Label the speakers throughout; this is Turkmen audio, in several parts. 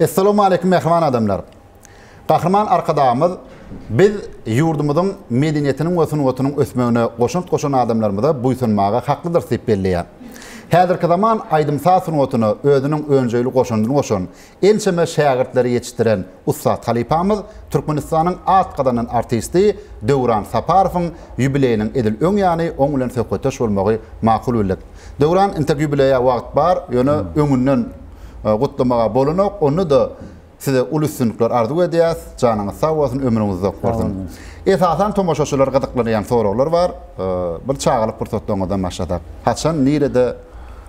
Speaker 1: Assalamu alaykum mehman adamlar. Kahraman arkadaşımız biz yurdumuzun medeniyetinin otunun ösmegine koşun adamlarımıza buysunmaga haklıdır deyip belliye. Häzirki zaman aydımsa sunotunu özünün öncöylü koşun ençeme şägirtleri yetiştiren Usta Halipamız Türkmenistan'ın at kadanın artisti Döwran Saparowyň jubileyinin edil öňýany oň bilen söhbetdeş bolmagy makul bildik. Döwran intek jubileýa wagt bar, ýöne öňünden gutlamaga bolanok, onu da size ulüsünlikler arzu edýäs, janyňyz sag bolsun, ömrüňiz uzak bolsun. Esasan tomoşaçylar gydyklanýan soralar var. Bir çağılıp pursatlaňyzdan başladak. Haçan nirede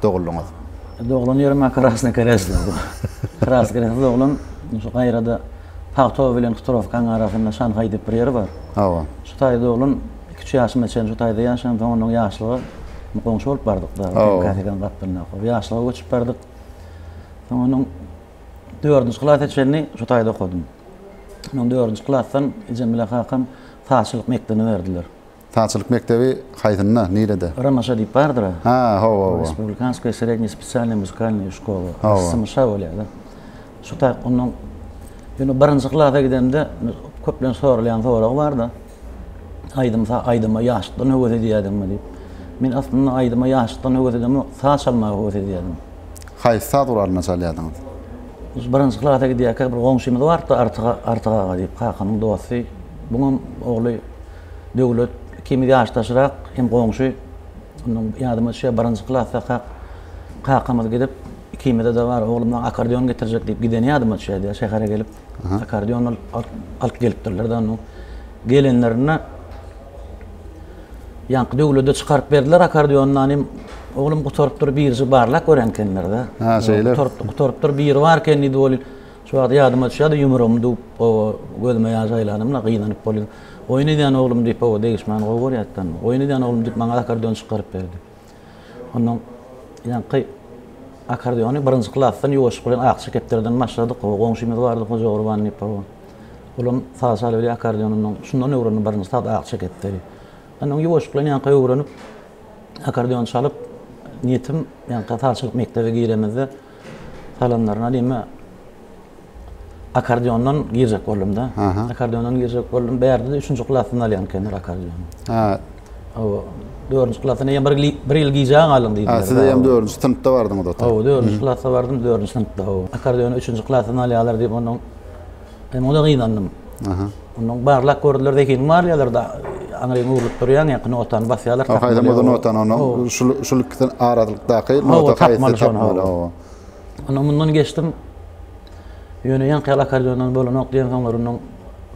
Speaker 1: doğulluňyz?
Speaker 2: Doğulan ýerim Krasny Keresler. Krasny Keresler doğulan şu gaýrada Paqtow bilen Xtorovkan arasynda Şanhay diýip bir ýer bar.
Speaker 1: Hawa.
Speaker 2: Şu taýda doğulan 2-3 ýaşymda çen şu taýda ýaşan, onuň ýaşlygy muqoňşy bolup bardyk da. Kategan gatdyna gowy ýaşlygy geçip bardyk. Onuň 4-nji klas etjeni şu taýda okudum. Onuň 4-nji klasdan ijemle hakam taşlyk mekdebine berdiler.
Speaker 1: Taşlyk mektebi haýdynda nirede?
Speaker 2: Ramaşa diýip bardyr.
Speaker 1: Ha, hawa.
Speaker 2: Respublikanskая средняя специальная музыкальная школа. Самша bolýar. Şu taýda onuň ýöne 1-nji klasda gidende köplen sorulýan soragy bar da. Aýdyma ýaşdan höwet edýärdim diýip. Men aslında aýdyma ýaşdan höwet edýärdim, saz çalmagy höwet edýärdim.
Speaker 1: Haýsa durarna çalýardynız?
Speaker 2: Biz 1-nji klasda gidýärkä bir goňşymyz bardy, artyga diýip kakanyň dosty. Buňun ogly döwlet 2 ýaşdaşyrak hem goňşy. Onuň ýadyma düşýär 1-nji klasda kakamyz gidip 2-de de bar oglumdan akordeon getirjek diýip giden ýadyma düşýär diýär şähere gelip akordeon alyp gelipdirler da onu gelenlerine ýanky döwlede çykaryp berdiler akordeondan hem oglum gutorup dur birji barlak görenkenler de.
Speaker 1: Ha, şeýle.
Speaker 2: Gutorup dur bir barken idi bolýar. Şu wagt ýadyma düşýär ýumrum dup o gözüme ýaşaýlanymla gynanyp bolýar. Oýun edýän oglum diýip o degişmän gowy ýatdan. Oýun edýän oglum diýip maňa akordeon çykaryp berdi. Onuň ýanky akordeony 1-nji klasdan ýoşuk bilen akçy keplerden başladyk. Goňşymyz bardy, hoja Gurban diýip o. Olam saz çalýar akordeonyň şundan öwrenip 1-nji klasda akçy kepleri. Onuň ýoşuk bilen ýanky öwrenip akordeon çalyp niýetim ýanky taşlyk mektebe giremizde salanlaryna diýme akordeondan girjek boldum da. Akordeondan girjek boldum. Berdi de 3-nji klasdan alýan kenler akordeon.
Speaker 1: Ha.
Speaker 2: O 4-nji klasdan ýa bir ýyl gijak alındy diýdiler.
Speaker 1: Ha, siz hem 4-nji sınıfda bardyňyz da.
Speaker 2: O 4-nji klasda bardym, 4-nji sınıfda. Akordeony 3-nji klasdan alýarlar diýip onuň hem oda gynandym. Onuň barlak gördüler dekin var ýalar da aňryň urup durýan ýa notan basýarlar.
Speaker 1: Haýda moda notan onu şulukdan aradyklykdaky nota haýsy tapmaly.
Speaker 2: Onuň mundan geçdim. Ýöne ýanky akordeondan bolan okdiýan soňlaryň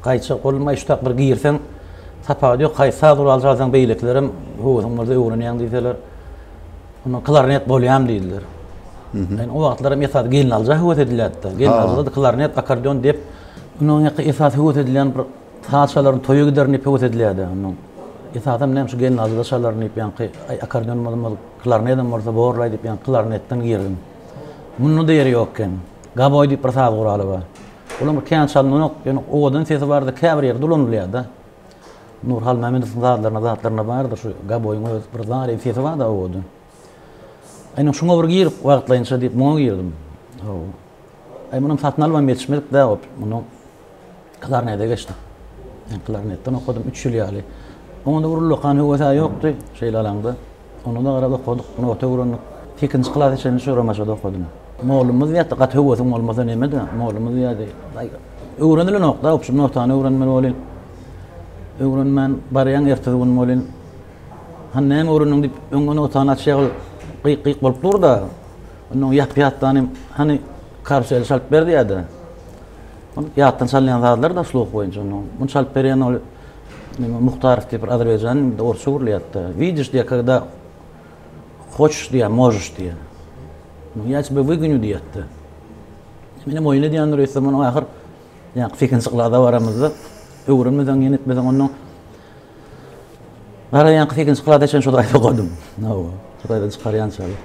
Speaker 2: gaýça golma iştak bir girsen tapady ýok, gaýsa dur aljasan beýleklerim hoýumlarda öwrenýän diýseler. Onu klarnet bolýam diýdiler. Yani o wagtlar mesat gelin alja höwet edilýärdi. Gelin alja klarnet akordeon diýip onuň ýaky esas höwet edilen bir taşalaryň toýu giderini höwet edilýärdi. Onuň esasam näme şu gelin alja şalaryny ýanky akordeon bolan klarnetten bolsa borlay diýip ýanky klarnetten girdim. Munun da ýeri ýokken. Gaboy diýip bir saz guraly bar. Olam bir kän çalanyk, ýani owadan sesi bardy, käbir ýerde dolanylýardy. Nurhal Mämedowyň zatlaryna bardy şu gaboyň öz bir zary sesi bardy owadan. Aynan şoňa bir girip wagtlaýynça diýip muňa girdim. Ay munun satyn almam ýetişmedik da, munyň klarnete geçdim. Yani klarnetden okudum 3 ýyl ýaly. Onda urullykan höwet ýokdy, şeýle alanda. Onu da garada okuduk, bunu öwrenip 2-nji klas üçin şu Ramaşada okudum. Moğlumuz ýa gat höwetim bolmasa nemede? Moğlumuz ýa-da öwrenilen okda, opşum notany öwrenmeli bolýan. Öwrenmän barýan ertesi gün bolýan. Hannem öwreniň diýip öňe notany açýagy gyk bolup dur da. Onuň ýap-ýatdan hani karsel çalyp berdi ýa-da. Onu ýatdan çalýan zatlar da slok boýunça onu. Bunu çalyp berýän ol Muhtarow diýip bir Azerbaýjan orçu gurulýardy. Видишь, diýe когда хочешь diýe, можешь diýe. Ну я тебе выгоню diýetdi. Menem oýun edýän reýsem onu ahyr ýa-ni 2-nji klasda baramyzda öwrenmeden ýenetmeden onu bara ýa-ni 2-nji klasda çen şu daýda okudum. Şu daýda çykarýan çaly.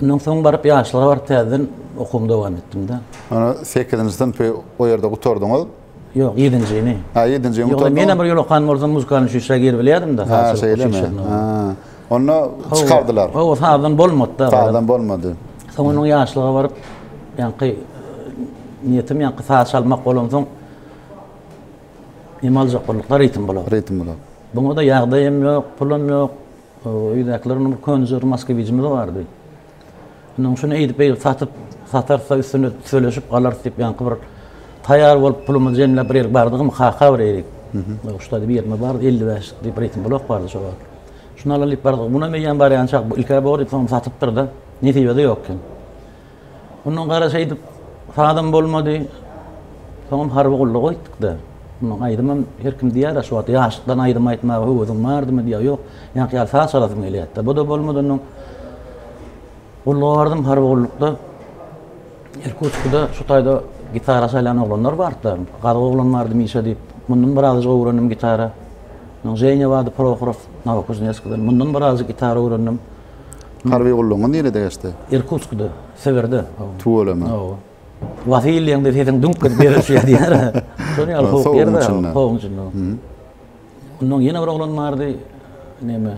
Speaker 2: Ondan soň baryp ýaşlyga bar täzeden okum dowam etdim da.
Speaker 1: Ana 8-nji sınıfy o ýerde gutardyňyz?
Speaker 2: Ýok, 7-nji.
Speaker 1: Ha, 7-nji gutardym.
Speaker 2: Mene bir ýol okan bolsam muzykanyň şuşa girip bilýärdim da.
Speaker 1: Ha, şeýlemi? Ha. Onu çykardylar.
Speaker 2: O sazdan bolmady da.
Speaker 1: Sazdan bolmady.
Speaker 2: Soňyň ýaşlyga baryp ýanky niyetim yani saat salmak bolansoň imaljak boluklar eýtim bolar.
Speaker 1: Reytim bolar.
Speaker 2: Buna da ýagdaýym ýok, pulum ýok. Öýdäklerim könjür Moskvicimiz bardy. Onuň şunu eýdip satarsa üstüne söyleşip galar diýip ýanky bir taýar bolup pulumy jemlep bir bardygymy haka beredik. Uşda bir ýerme bar 55 diýip reytim bolak bardy şo. Şunu alyp bardyk. Buna meýän bar ýançak ilkä bor diýip satyp durdy. Netijede ýok. Onuň garaşaýdyp faydam bolmady. Soňam harby gullyk goýduk-da. Onuň aýdymam her kim diýär şu wagt ýaşykdan aýdym aýtmagy özüň bardymy diýär ýok. Ýa-ni ýalsa salatym gelýär. Bu da bolmady onuň. Gullyk harby gullykda. Irkutskda şu taýda gitara çalan oglanlar bardy. Gary oglan bardy Mişa diýip. Mundan biraz öwrendim gitara. Onuň Zeýne bardy Prokhorov Novokuzneskydan. Mundan biraz gitara öwrendim.
Speaker 1: Harby gullygyň nerede geçdi?
Speaker 2: Irkutskda, Severde.
Speaker 1: Tuolama.
Speaker 2: Vasilyen de hedin dunk berýär diýär. Şonu al hok ýerde, hok üçin. Onuň ýene bir oglan bardy. Näme?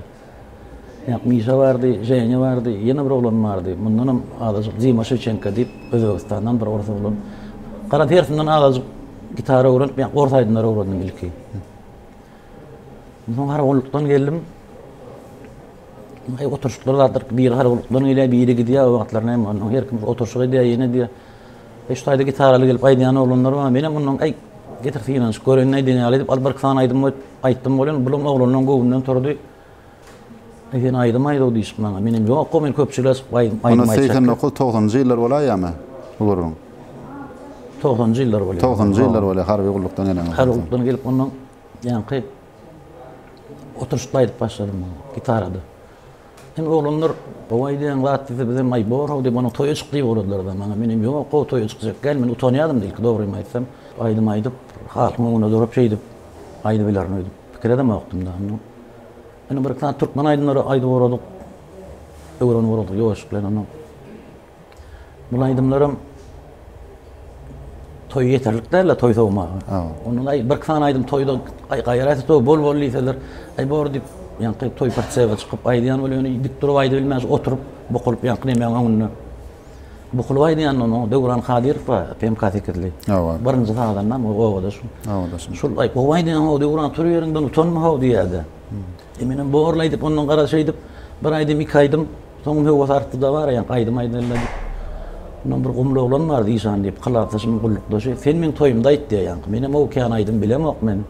Speaker 2: Ýa Mişa bardy, Zeýne bardy, ýene bir oglan bardy. Mundan adazyk Zima Şewçenka diýip Özbegistandan bir orta oglan. Gara tersinden adazyk gitara öwrenip, ýa orta aýdynlar öwrendim ilki. Mundan har gollukdan geldim. Oturuşlardadır bir har gollukdan ile biri gidýär, o wagtlar näme onuň her kim oturşygy diýär, ýene diýär. Şu taýda gitaraly gelip aýdýan oglanlar bar. Menem onuň aý getirýän şu görenni diýen alyp albar kan aýdym aýtdym bolan bulum oglanyň göwünden turdy. Egen aýdym aýdy diýip maňa. Menem ýok, men köpçüler aýdym
Speaker 1: aýdym. Onu 90-njy ýyllar bolar ýa-ma? Bolurun.
Speaker 2: 90-njy ýyllar bolar.
Speaker 1: 90-njy ýyllar bolar harby gullukdan gelen.
Speaker 2: Harby gullukdan gelip onuň ýa-ni oturuşda aýdyp başladym gitarada. Hem oglanlar oýdýan wagt bizden maý bor diýip onu toýa çykdy boladilar da maňa. Menem ýok, o toýa çykjak gel, men utanýardym diýip, dogrymy aýtsam. Aýdym aýdyp, halkyň öňüne durup şeýdip aýdy bilerini öýdüp. Pikir edem okdum da. Ene bir kan türkmen aýdynlary aýdy boradyk. Öwren boradyk ýoşuk bilen onu. Bu aýdymlarym toý ýeterlik derler, toý sowma. Onu bir kan aýdym toýda gaýrat to bol liseler. Aý bor diýip ýa-ni toý parçaga çykyp aýdýan bolan dik durup aýdy bilmez oturup bokulyp ýa-ni meňe öňüne. Bokulyp aýdýan onu Döwran Kadirov PMK sekretli. Birinji taýdandan owada şu. Şol aý aýdýan o Döwran tur ýerinden utanma haw diýärdi. Menem borlaýdyp onuň garaşaýdyp bir aýdym iki aýdym soňum hewa artdy da bar ýa-ni aýdym aýdyldy. Onuň bir gumly oglan bar diýýän diýip kalatasym gullukda şey. Sen men toýumda aýtdy ýa-ni. Menem o kan aýdym bilemok men.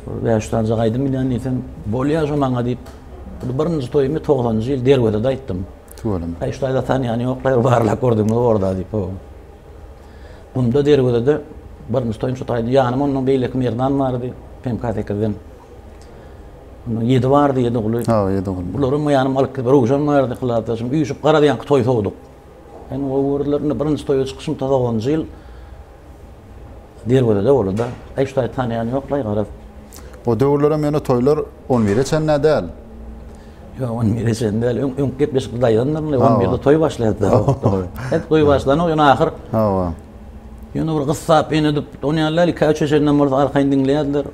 Speaker 2: Ve şutan aýdym bilen ýeten bolýar şu maňa diýip birinji toýumy 90-njy ýyl Derwede aýtdym.
Speaker 1: Tuolama.
Speaker 2: Aý şuta da tanýan ýoklar barla gördüm orada diýip. Bunda Derwede birinji toýum şu taýda ýanymy onuň beýleki merdan bardy. PMK-den. Onuň 7 bardy, 7 guly.
Speaker 1: 7 guly.
Speaker 2: Bularym ýanym alyp bir ugjan bardy kılatasym. Üýüşüp garadan toý sowduk. Yani o wurtlaryny birinji toýa çykyşym 90-njy ýyl Derwede boldy. Aý şuta tanýan ýoklar garap.
Speaker 1: O döwürlere meni toýlar 11 çenne däl.
Speaker 2: Yo, 11 çenne däl. Öňki gepleşik daýdanlar 11de toý başlady. Hep toý başlany, ýa-ni ahir.
Speaker 1: Hawa.
Speaker 2: Ýa-ni bir gyssap enedip, onýanlar 2-3 çeşenden bolsa arkaýyn dinleýärler.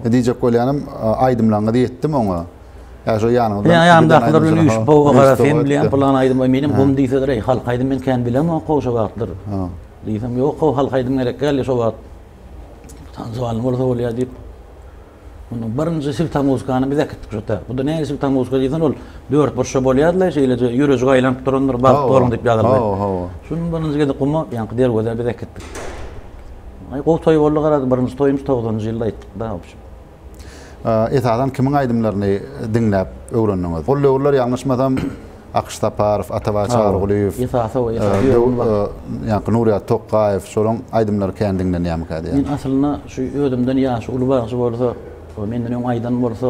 Speaker 1: Diýjek bolýanym aýdymlaňy diýetdim oňa. Şo ýanyňda.
Speaker 2: Ýa-ni bilen üç boga gara sen bilen plan aýdym. Menim gum diýseler, halk aýdym men kän bilemok o şo wagtlar. Diýsem ýok, o halk aýdym gerek gel şo wagt. Tanzalym bolsa bolýar diýip. Onu birinji silta muzykany bize gitdik şota. Bu da näme silta muzyka diýsen ol 4 boşa bolýarlar, şeýleje ýürüji gaýlanyp duranlar, bak bolan diýip ýagyldy. Şunun birinji gede gumma ýa-ni Derwede bize gitdik. Aý o toý boldy garady, birinji toýumyz 90-njy ýylda aýtdyk da opşum.
Speaker 1: Etadan kimin aýdymlaryny dinläp öwrendiňiz? Gollawlar ýalňyşmasam Akış Taparov, Atawa Çağrıguliýew, ýa-ni Nuriyat Tokaýew, şolaryň aýdymlary kän dinlenýärmi diýär. Men
Speaker 2: aslynda şu ödümden ýaşy ulubagçy bolsa, o menden öň aýdan bolsa,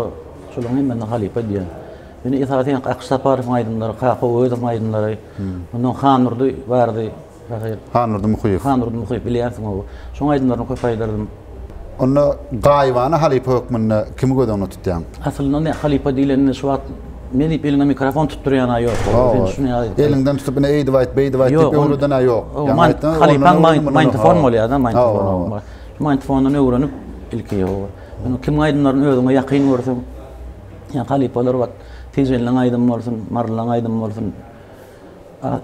Speaker 2: şolaryň hemmeni halipa diýär. Meni ýa-ni Akış Taparowyň aýdymlary, Kakaw ödüm aýdymlary, ondan Hanurdy bardy.
Speaker 1: Hanurdy Muhyip bilýärsiň o. Şoň aýdymlaryny köp aýdardym. Onu gaýwany halipa hökmünde kim gödüňi tutýan?
Speaker 2: Aslynda halipa diýilende şu wagt men eline mikrofon tutturýan aýok.
Speaker 1: Elinden tutup ne eýdi wagt, beýdi wagt diýip öwreden aýok.
Speaker 2: Halipaň mikrofon bolýar da, mikrofon. Mikrofonyny öwrenip ilki ýok. Onu kim aýdymlaryny özüňe ýakyn görsen, ýa halipalar wagt tejenlen aýdym bolsun, marlan aýdym bolsun.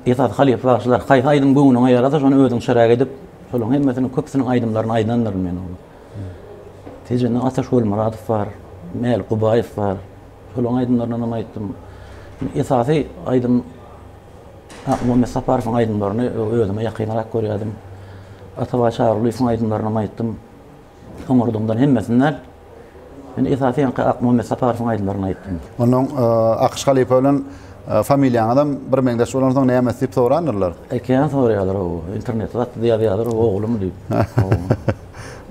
Speaker 2: Ýa-da halipalar gaýta aýdym göwnüňe ýarada, şonu özüň şeräge edip Şolun hemmesinin köpsiniň aýdymlaryny aýdanlarym men ol. Tejenden Ataş Golmuradow bar, Mel Gubaýew bar. Şolun aýdymlaryny nam aýtdym. Esasy aýdym Muhammed Saparowyň aýdymlaryny özüme ýakynrak görýärdim. Atawa Şaharlyň aýdymlaryny nam aýtdym. Ömürdümden hemmesinden men esasy Muhammed Saparowyň aýdymlaryny aýtdym.
Speaker 1: Onuň Akış Halipa bilen familýaň adam bir meňdeş bolansyň näme diýip soranyrlar.
Speaker 2: Ekän soraýarlar o internetde diýýärler oglum diýip.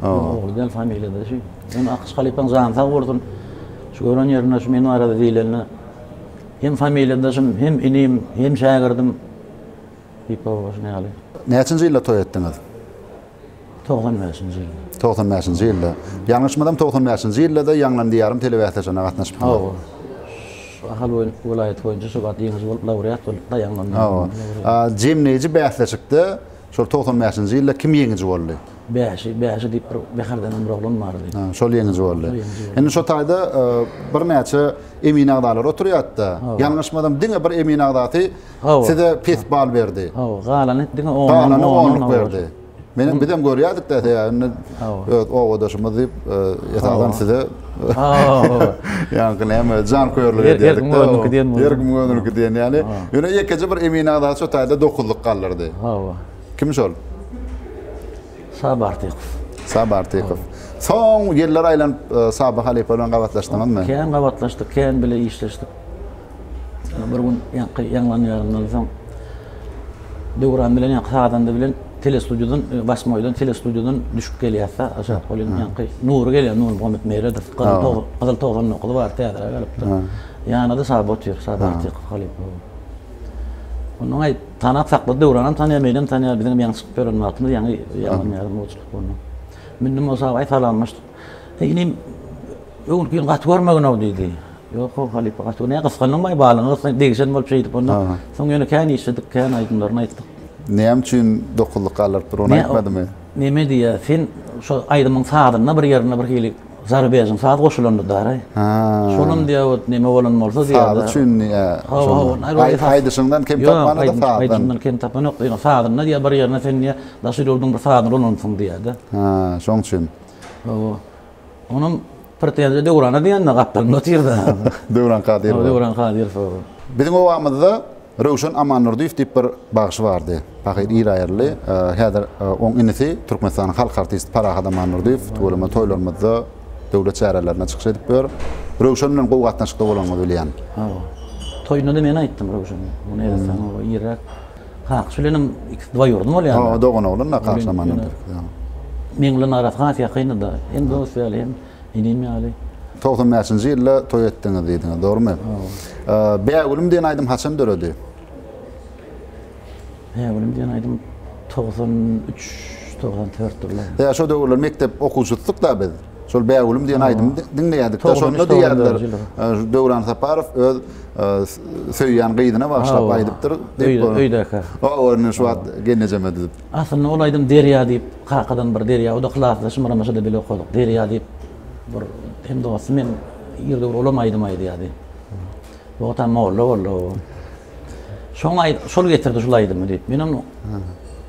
Speaker 2: Oğul familýada şu. Men Akış Halipaň zansa gurdum. Şu gören ýerine şu meni arada diýilenler. Hem familýadaşym, hem inim, hem şagirdim. Diýip başyna ýaly.
Speaker 1: Näçinji ýylda toý etdiňiz?
Speaker 2: 95-nji ýyl.
Speaker 1: 95-nji ýylda. Ýalňyşmadam 95-nji ýylda da ýanglan diýarym telewizionyna gatnaşyp.
Speaker 2: Ahal vilayet boýunça şu gat ýyňyz bolup laureat bolup daýanlan.
Speaker 1: Jemneji bäsleşikdi. Şol 95-nji ýylda kim ýeňiji boldy?
Speaker 2: Beşi diýip bir beherden ömrüň bardy.
Speaker 1: Şol ýeňiji boldy. Indi şo taýda bir näçe emin agdalar oturýardy. Ýalňyşmadam diňe bir emin agdaty size pes bal berdi.
Speaker 2: Galan etdiňe
Speaker 1: onluk berdi. Menem bidem görýärdik de ýa-ni o odaşymy diýip ýatadan size ýa-ni näme jan koýarlar diýdik. Ýergim gönülki diýen ýani. Ýöne ýekeci bir emin agdaty şo taýda dokulluk gallardy. Kim şol? Sabar Tykow. Soň ýerler aýlanyp Sabah Halipa bilen gabatlaşdyňyzmy?
Speaker 2: Kän gabatlaşdyk, kän bile işleşdik. Bir gün ýanglanýarymdan soň Döwran bilen ýa-ni bilen telestudiodan, basmaýdan telestudiodan düşüp gelýärse, aşağı bolýan ýa-ni Nur gelýär, Nur Muhammed Meyredow, Gazyl Toğan okudy bar teatra gelipdi. Ýa-ni da Sabah Tykow Halipa. Onuň aý tanap sakly Döwranam tanýamaýdym, tanýar bizim ýaňy çykyp gören wagtymda ýaňy ýalňarym bolçuk boldy. Mendem o sabah salamlaşdyk. Inim öňkü ýyl gat görmegin ol diýdi. Ýok, Halipa gat ne gysganyňmy balyňyz degişen bolup şeýdip onda. Soň ýöne kän işledik, kän aýdymlaryny aýtdyk.
Speaker 1: Näme üçin dokulluk gallar bir onu aýtmadymy?
Speaker 2: Näme diýär? Sen şo aýdymyň sadyna bir ýerine bir hili Zarbeýan saat goşulandy dara. Şolum diýip näme bolan bolsa diýär.
Speaker 1: Saat üçin aýdyşyňdan kim tapmany da saat.
Speaker 2: Aýdyşyňdan kim tapmany ýok. Sadyna diýär bir ýerine sen diýär, daşyryldың bir sadyny bolansyň diýär.
Speaker 1: Şoň üçin.
Speaker 2: Onuň pretenzia Döwrana diýende gapdan ötýärdi.
Speaker 1: Döwran Kadirov. Biziň owamyzda Röwşen Amanurdiýew diýip bir bagşy bardy. Pahyr ýaýarly. Häzir oň inisi Türkmenistanyň halk artisti Farahad Amanurdiýew töwleme toýlarymyzda döwlet çärelerine çykyş edip ber. Röwşen bilen gowy gatnaşykda bolanyňy bilýän.
Speaker 2: Toýunda da men aýtdym Röwşen. Muny edesem o ýerek. Haq, şulenim iki ýurdum bolýar.
Speaker 1: Dogan oglan Naqaş Amanurdiýew.
Speaker 2: Men bilen arasy hat ýakyndy da. Endi o söýleýän. Inim ýaly.
Speaker 1: 95-nji ýylda toý etdiňiz diýdiňiz, dogrymy? Bägülim diýen aýdym haçan döredi?
Speaker 2: Bägülim diýen aýdym 93-94-ler.
Speaker 1: Ya şo döwürler mektep okuwçylyk da biz. Şol bägülim diýen aýdym dinleýärdik da şonda diýerler. Döwran Saparow öz söýýän gyýdyna başlap aýdypdyr diýip.
Speaker 2: Öýdäkä.
Speaker 1: Onu şu wagt genejeme diýip.
Speaker 2: Aslında ol aýdym derýa diýip, kakadan bir derýa, o da klasda şymyramaşa da bile okudyk. Derýa diýip bir hem de olsa men ýerde olamaydım aýdy. Bu tam molla. Şol getirdi şol aýdym diýip. Men onu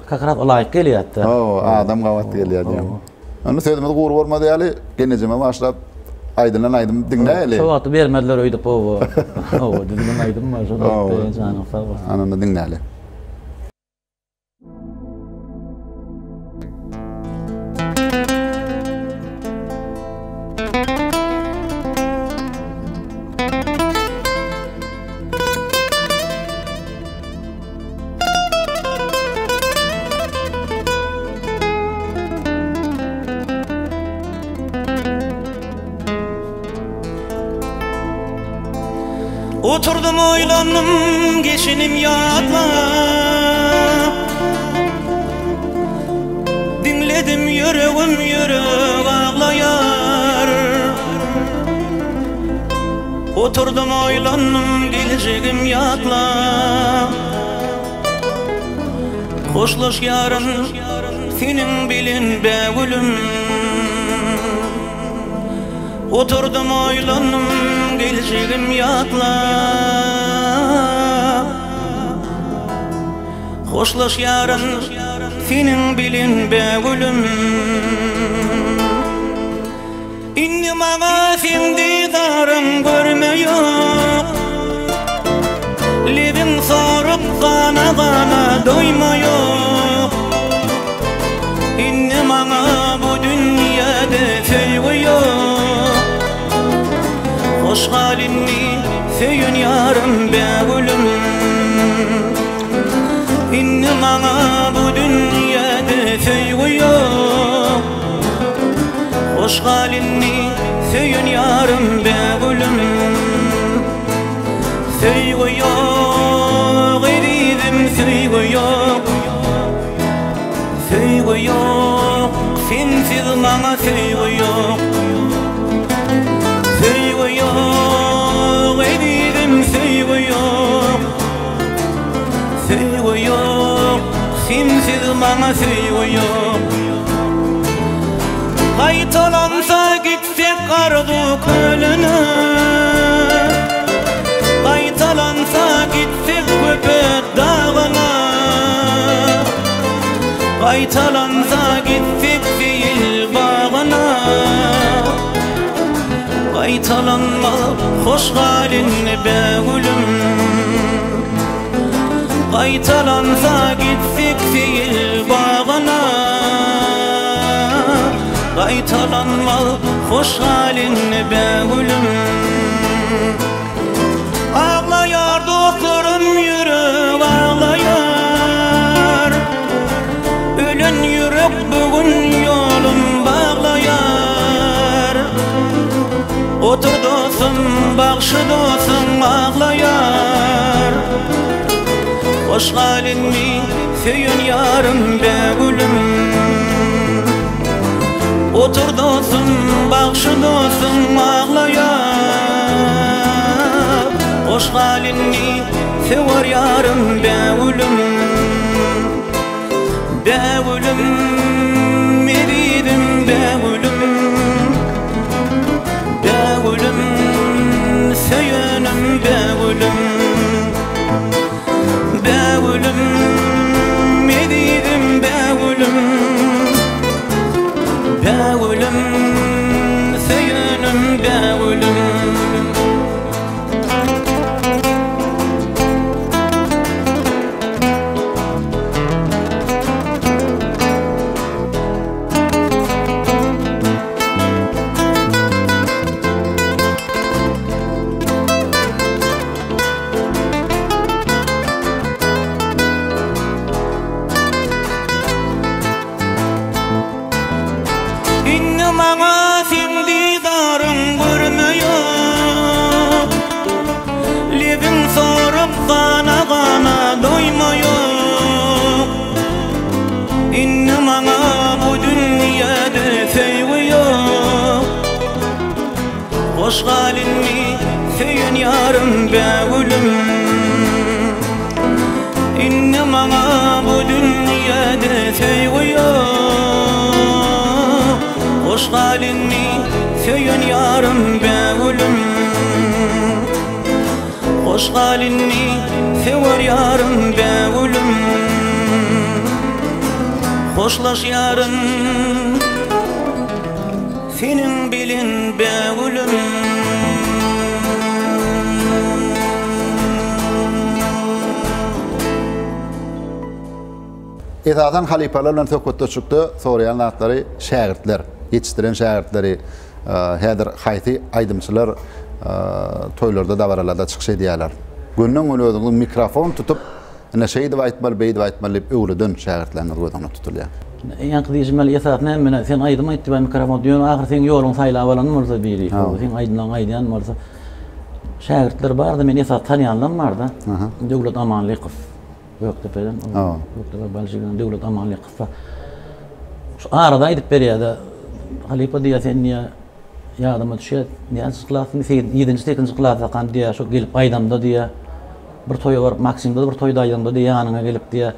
Speaker 2: kakrat olaýyk gelýärdi.
Speaker 1: Adam gawat gelýärdi. Onu söýdüm gowur bolmady ýaly, genejeme başlap aýdym dinleýeli.
Speaker 2: Şo wagty bermediler öýdip o. Diýdim aýdym ma şo da janyň sag.
Speaker 1: Anany dinleýeli.
Speaker 3: Oturdum oylandım geçinim yadla, dinledim yüreğim yürek ağlayar. Oturdum oylandım geleceğim yadla, hoşlaş yarın senin bilin bägülüm. Oturdum oylandım geleceğim yadla, hoşlaş yarın senin bilin begülüm. İnni mağa sen didarın görmeýok, lebin sorup gana gana doýmaýok. İnni mağa bu dünýäde feýgi ýok, hoş halinni söyün yarım begülüm. İnni mağa bu dünýäde feýgi ýok, hoş halinni söyün yarım begülüm. Feýgi ýok edidim feýgi ýok, feýgi ýok sensiz maňa feýgi ýok. Feýgi ýok edidim feýgi ýok, feýgi ýok sensiz maňa feýgi ýok. Gaýtalansa gitsek arzu kölüne, gaýtalansa gitsek köpek dağına, gaýtalansa gitsek değil bağına. Gaýtalanma hoş halinni begülüm, gaýtalansa gitsek değil bağına. Gaýtalanma hoş halinni begülüm. Ağlaýar dostlarım ýürek ağlaýar, ölen ýürek bugün ýolum baglaýar. Otur dostum bagşy dostum ağlaýar, hoş halinni söyün yarım begülüm. Otur dostum bagşy dostum ağlaýar, hoş halinni sewer yarım begülüm. Begülüm edidim begülüm, begülüm söyünüm begülüm. Begülüm edidim begülüm, begülüm söyünüm begülüm. Maňa sen didarın görmeýok, lebin sorup gana gana doýmaýok. Inni maňa bu dünýäde feýgi ýok, hoş halinni söyün yarım begülüm. Inni maňa bu dünýäde feýgi ýok, hoş halinni söyün yarım begülüm. Hoş halinni sewer yarım begülüm. Hoşlaş yarın senin bilin begülüm.
Speaker 1: Ezadan halipalar bilen söhbetde çykdy, soraýan zatları şägirdler, yetişdiren şägirdleri, häzir haýsy aýdymçylar toýlarda dawarlarda çykyş edýärler. Günnüň özüňiz mikrofon tutup, näşe edip aýtmaly, beýdip aýtmaly diýip öwreden şägirdleriniň gözüňe tutulýar.
Speaker 2: Ýa-ni ýyjmaly ýasatna mene sen aýdym aýtdy ben mikrofon diýen ahyr sen ýoluň saýlap alan bolsa biri. Sen aýdylan aýdyan bolsa şägirdler bardy, men ýasat tanýanlar bardy. Döwlet Amanlykow Göktepe'den, Göktepe Balşık'ın Devlet Amanlykow. Şu arada aýdyp berýärdi. Halipa diýär sen niýe ýadyma düşýär. Niýe klasy 7-8-nji klasda kan diýär, şu gelip aýdamda diýär. Bir toýa bar, Maksimda bir toýda aýdamda diýär, ýanyňa gelip diýär.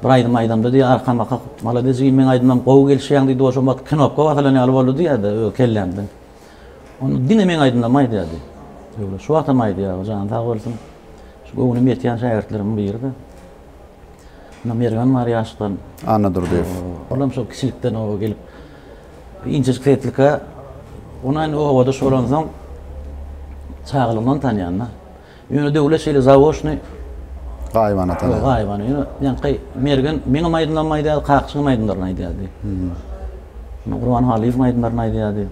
Speaker 2: Bir aýdym aýdamda diýär, arkama kakap, malades men aýdymam gowy gelişýär diýdi, oşo mat knopka basalan alyp boldy diýärdi, kelländi. Onu dine men aýdymam diýärdi. Öyle şu wagtda aýdy ýa, jan sag bolsun. Şu gowuny metýän şägirdlerim birdi. Mergan var yaşdan.
Speaker 1: Anladır diyor.
Speaker 2: Olam şu kişilikten o gelip incecik tetlika ona o havada soransan çağılımdan tanıyanlar. Yine devlet şeyle zavoşni
Speaker 1: Gayvana tanı.
Speaker 2: gayvanı. Yani mergan meni maydınlanmaydı, qaqçı maydınlarına deydi. Qurban Halif maydınlarına deydi.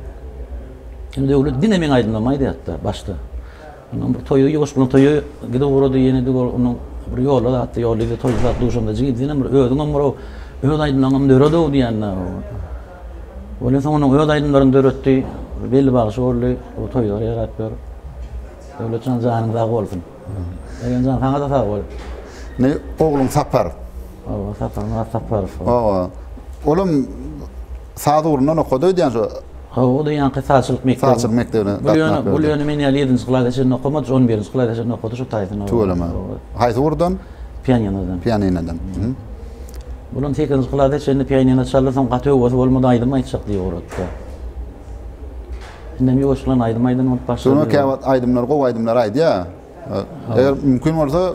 Speaker 2: Şimdi devlet dine men aydınlanmaydı hatta başta. Onun bir toyu yoşqulun toyu gidip vurdu yeni de onun bir yolu da hatta yolu da toylar duşunda gidin bir ödün ama öd aydınlanım dörödü diyenler. Öyle sonra öd aydınların döröttü belli bağışı oldu o toyları yaratıyor. Devletin zahanında olsun. Yani zahanında da ol.
Speaker 1: Ne oğlum Sapar.
Speaker 2: O Sapar.
Speaker 1: Oğlum sağda uğrundan okudu diyen şu.
Speaker 2: O da yani kısaçılık mektebi.
Speaker 1: Sağçılık mektebine.
Speaker 2: Bu yönü men 7-nji klassda okumadı, 11-nji klassda okudu şu taytını.
Speaker 1: Tuğlama. Haydi oradan?
Speaker 2: Piyaninodan.
Speaker 1: Piyaninodan.
Speaker 2: Bunun 8-nji klassda şimdi piyanino çalsam qatı olmadı aydım aytsak diye uğrattı. Şimdi yoşlan aydım başladı.
Speaker 1: Sonra kavat aydımlar qov aydımlar aydı ya. Eğer mümkün olsa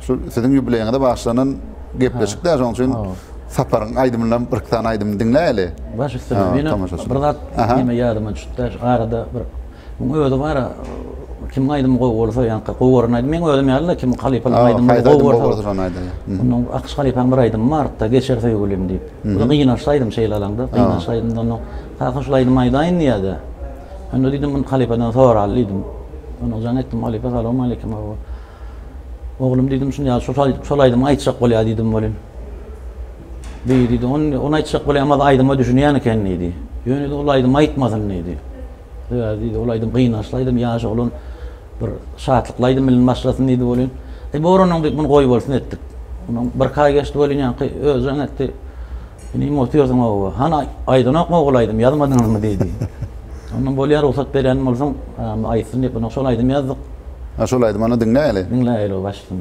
Speaker 1: şu sizin jubileyinizde başlanan gepleşikler onun için Saparın aydımından bir tane aydım dinleyeli.
Speaker 2: Baş üstüne beni bir zat nime yadıma düştü. Arada bir ödü var kim aydım qov olsa yani qov aydım men ödüm yalla kim xalifalar aydım qov olsa. Onun aqş xalifan bir aydım martda geçerse yo'lim deyip. Bu qiynaşaydım şeylalangda. Qiynaşaydım onu qaqşlaydım aydayn niyada. Hani dedim ben xalifadan sonra alıydım. Onu zanettim xalifa selamun aleyküm. Oğlum dedim şunu ya solaydım aytsak bolya dedim bolin. Dedi onu aytsak bolya ama aydıma düşünýän eken neydi. Yönü de olaydım aytmadım neydi. Dedi olaydım qiynaşlaydım ya şoğlun bir şaatlıklaydım bilen başlasın neydi bolin. Bu oranın bunu qoyup bolsun etdik. Onun bir kay geçti bolin yani özün etdi. Beni motiyorsun o. Hana aydan okma olaydım yazmadınız mı dedi. Onun bolýar ruhsat beren bolsam aýtsyn diýip onu şolaýdym ýazdyk.
Speaker 1: Şolaýdym onu dinleýeli.
Speaker 2: Dinleýeli o başdan.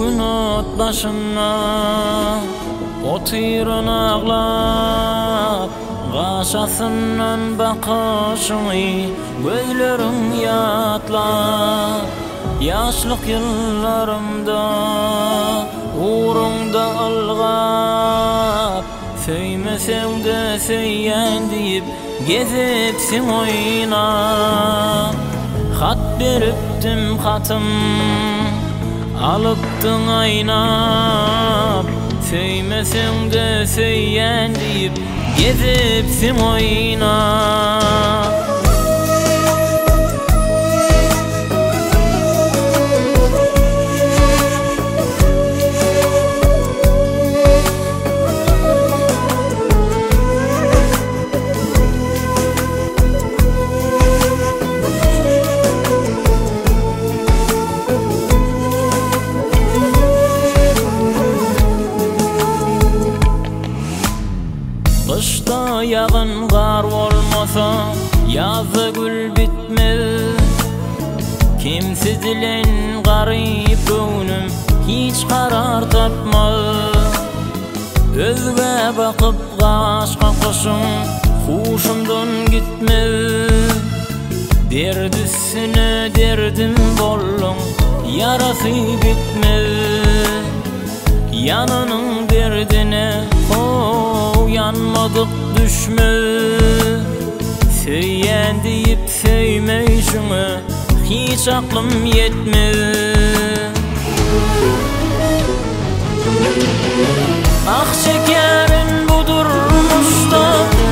Speaker 3: Bugün ot başına otirun ağlap Gaşasından bakışını gözlerim yatlar Yaşlık yıllarımda uğrunda algap Söymesem de söyyen deyip gezipsin oynap Hat beriptim hatım alıptın aynap Söymesem de söyyen deyip gezipsin oynap Kışta yağın kar olmasa yazı gül bitmez Kimsizlen garip gönlüm hiç karar tapmaz Özge bakıp aşka koşum huşumdan gitmez Derdisine derdim bollum yarası bitmez Yanının derdine yanmadık düşme Söyyen deyip söymeyişime hiç aklım yetmez Ah şekerin budurmuş da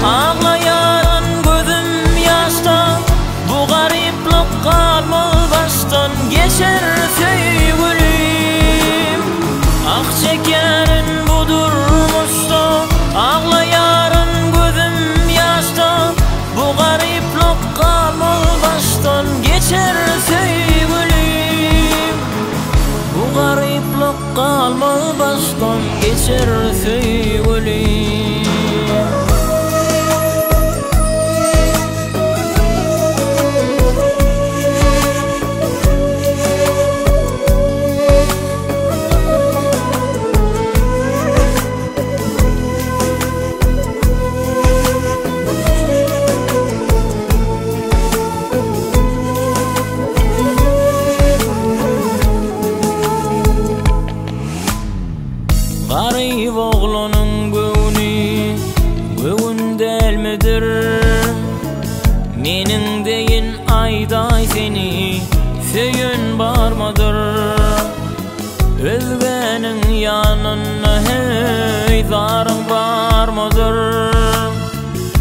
Speaker 3: ağlayaran gözüm yaşta Bu gariplik kalmaz baştan geçer sevgilim Ah şekerin budurmuş da ağlayaran gözüm yaşta Bu gariplik kalmaz baştan geçer sevgilim Bu gariplik kalmaz baştan geçer sevgilim var mıdır?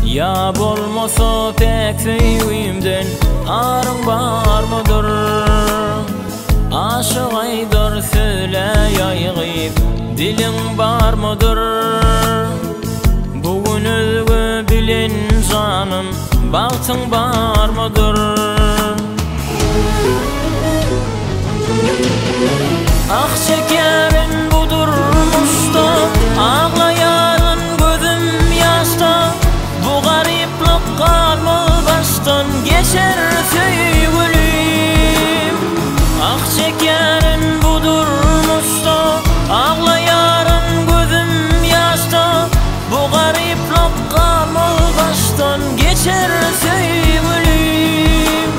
Speaker 3: Ya bolmasa tek süýümden arın var mıdır? Aşık aydar söyle yaygıyıp dilin var mıdır? Bugün özgü bilin canım baktın var mıdır? Ah çekerin budurmuş da ağlayanın gözüm yaşta. Bu gariplik kalmadan geçer sevgilim. Ah çekerin budurmuş da ağlayanın gözüm yaşta. Bu gariplik kalmadan geçer sevgilim.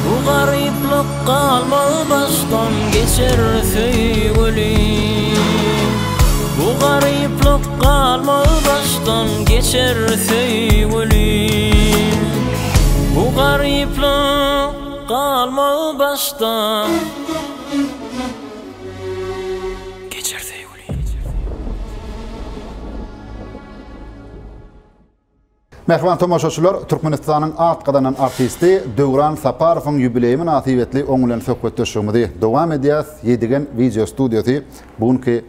Speaker 3: Bu gariplik kalmadan geçer sevgilim. Bu gariplik kalmadan geçer sevgilim. Bu gariplik kalmadan geçer sevgilim.
Speaker 1: Mehriban tomoşaçylar, Türkmenistanyň atqadanan artisti Döwran Saparowyň ýubileyini münasibetli oňulan söhbetleşýärmiz. Dowam edýäs Ýedigen video studiýasy bugünkü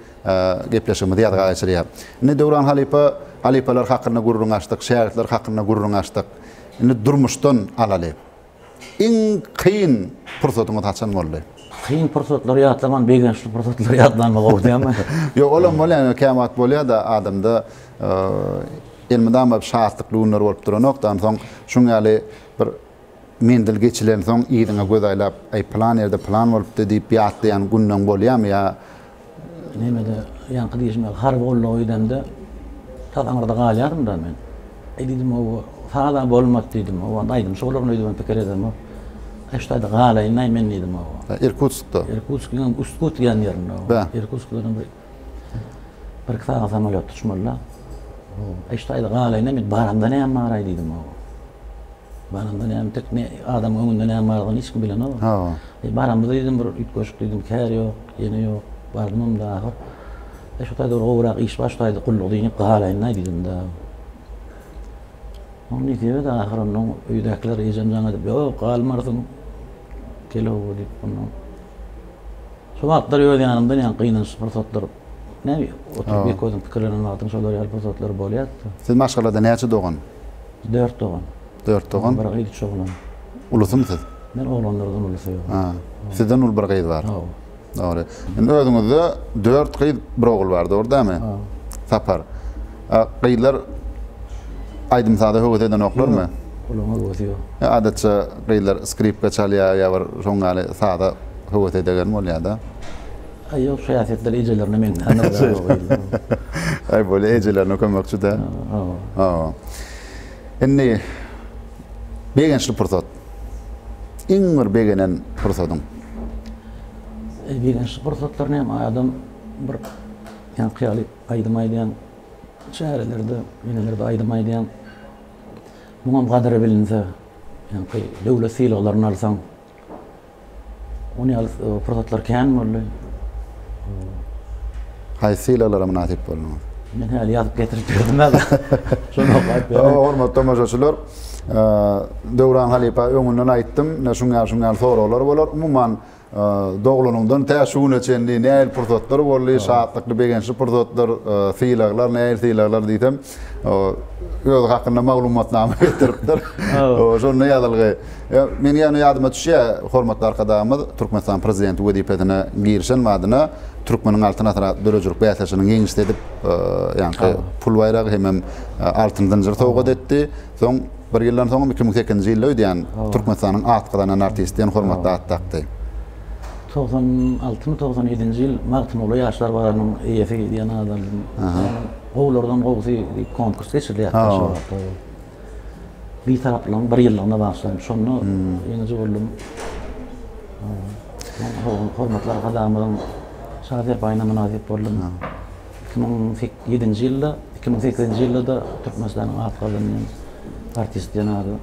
Speaker 1: gepleşigimizi ýadyga geçirýär. Indi Döwran halipalar hakyna gurrun açdyk, şäherler hakyna gurrun açdyk. Indi durmuşdan alaly. Iň kyn pursatyňyz haçan boldy?
Speaker 2: Kıyın pursatlar ýatlaman, begençli pursatlar ýatlanma gowdýarmy?
Speaker 1: Ýok, olam bolýar, kämat bolýar da adamda elmeden bir şahatlıklı ünler olup duranoktan soň şuňaly bir mendil geçilen soň ýygyňa göz aýlap plan ýerde plan bolupdy diýip ýatlaýan günden bolýarmy ýa
Speaker 2: Nemede ýanky diýişme har bolly oýdanda taýlarda galýarym da men. Diýdim o fala bolmak diýdim. O aýdym şolaryň öýdüm pikir edem. Eştaýda galaýyn men diýdim o.
Speaker 1: Irkutskda.
Speaker 2: Irkutskdan Uskut diýen ýerinde. Irkutskdan bir kısa samolyot tutmalar. Eştaýda galaýyn men baramda näme maray diýdim o. Baramda näme tek ne adam öňünde näme bardygyny hiç kim bilen o. Baramda diýdim bir üç goşuk diýdim, kär ýok, ýene ýok. Bardym da ahir. Eştaýda gowrak iş başlaýdy, gulluk diýip galaýyn diýdim da. Onu diýip da ahir onuň öýdekiler ýejem jaňa diýip, "Ýok, galmarsyň." Kelo diýip onu. Şu wagtlar ýöne ýanymda ýan kynanç pursatlar. Näme? Oturup bir gözüm pikirlerini aldım, şolar ýaly pursatlar bolýardy.
Speaker 1: Siz maşgalada näçe dogan?
Speaker 2: 4 dogan.
Speaker 1: 4 dogan.
Speaker 2: Bir gyýdy çoğulan.
Speaker 1: Ulusymyz?
Speaker 2: Men oğlanlardan ulusy ýok.
Speaker 1: Ha. Sizden ul bir gyýdy bar.
Speaker 2: Ha.
Speaker 1: Doğru. Indi özüňizde 4 gyýdy bir ogul bardy, ordamy?
Speaker 2: Ha.
Speaker 1: Sapar. Gyýdylar aýdym sada höweden oklarmy?
Speaker 2: Ulama goýdy.
Speaker 1: Adatça gyýdylar skripka çalýar ýa bir şoňaly sada höweden bolýar-da.
Speaker 2: Yok şäherler ejelerine men anlaýar.
Speaker 1: Ay bolýar ejelerine kömekçi de. Ha. Indi begençli pursat. Iň bir begenen pursatyň.
Speaker 2: Begençli pursatlar näme adam bir ýan kyýaly aýdymaýdan şäherlerde, ýenelerde aýdymaýdan muňam gadary bilinse, ýani döwlet sylaklaryny alsaň, onu pursatlar kän boldy.
Speaker 1: Haýsylalara münasip bolmaly.
Speaker 2: Men häli ýazyp getirip berdim da. Şonu gaýp berdim.
Speaker 1: Hormat tomoşaçylar, Döwran halipa öňünden aýtdym, şuňa soralar bolar. Umumyň doglanymdan täşüne çenli näil pursatlar boldy, şahatlykly begençli pursatlar, syýlaklar, näil syýlaklar diýsem, öz hakynda maglumatnama getiripdir. Şonu ýazylgy. Men ýa-ni ýadyma düşýär, hormatly arkadaşymyz Türkmenistan prezidenti wezipetine girişen madyna Türkmeniň altyn atara dörejilik bäýleşiginiň ýeňişde edip, ýani pul bayragy hem altyndan jyr towgat etdi. Soň bir ýyldan soň 2008-nji ýylda öýdýän Türkmenistanyň atqadanan artistiň hormatly atdakdy.
Speaker 2: 96-97-nji ýyl Martymowly ýaşlar baranyň eýesi diýen adam. Gowlardan gowsy konkurs geçirilýär. Bir taraplan bir ýyllygyna başlaýan. Şonu ýeňe boldum. Hormatly arkadaşymyň şahsiýet baýyna münasip boldum. 2007-nji ýylda, 2008-nji ýylda da Türkmenistanyň atqadanan artist diýen adam.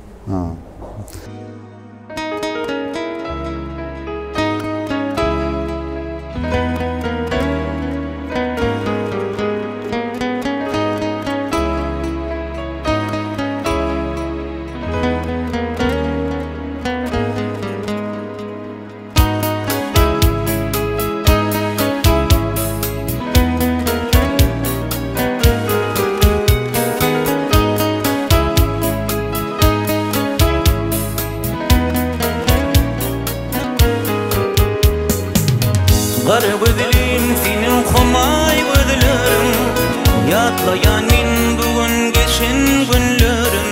Speaker 3: Atlayanin bugün geçen günlerim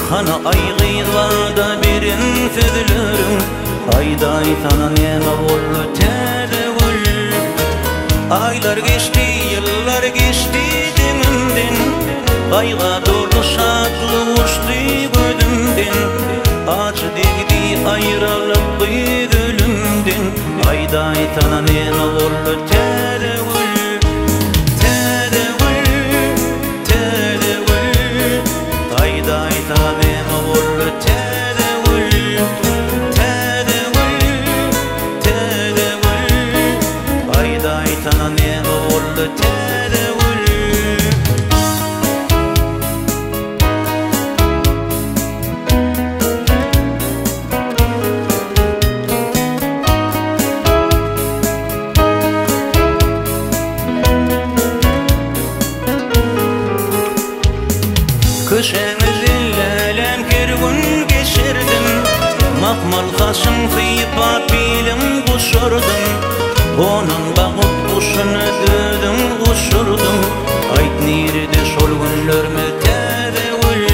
Speaker 3: Hana aygıylarda birin süzülürüm Ayday sana neme oldu tedevül Aylar geçti, yıllar geçti demimden Ayga dolu şatlı uçtu gözümden Acı degdi ayrılık büyüdülümden Ayday sana neme oldu tedevül Köşemizilelem her gün geçirdim Makmal kaşım fıyıpa bilim kuşurdum Onun bakıp kuşunu dödüm kuşurdum Ayt nirdi şol günlerimi tedevül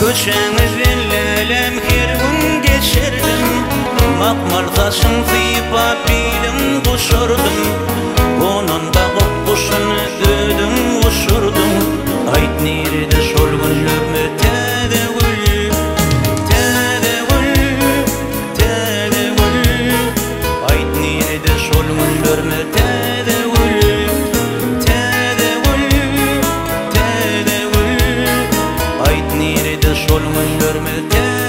Speaker 3: Köşemizilelem her gün geçirdim Makmal kaşım fıyıpa bilim kuşurdum Onun bakıp kuşunu dödüm kuşurdum Ayt nirdi şol günlerimi tedevül Ayt nirdi şol günlerimi tedevül Ayt nirdi şol günlerimi tedevül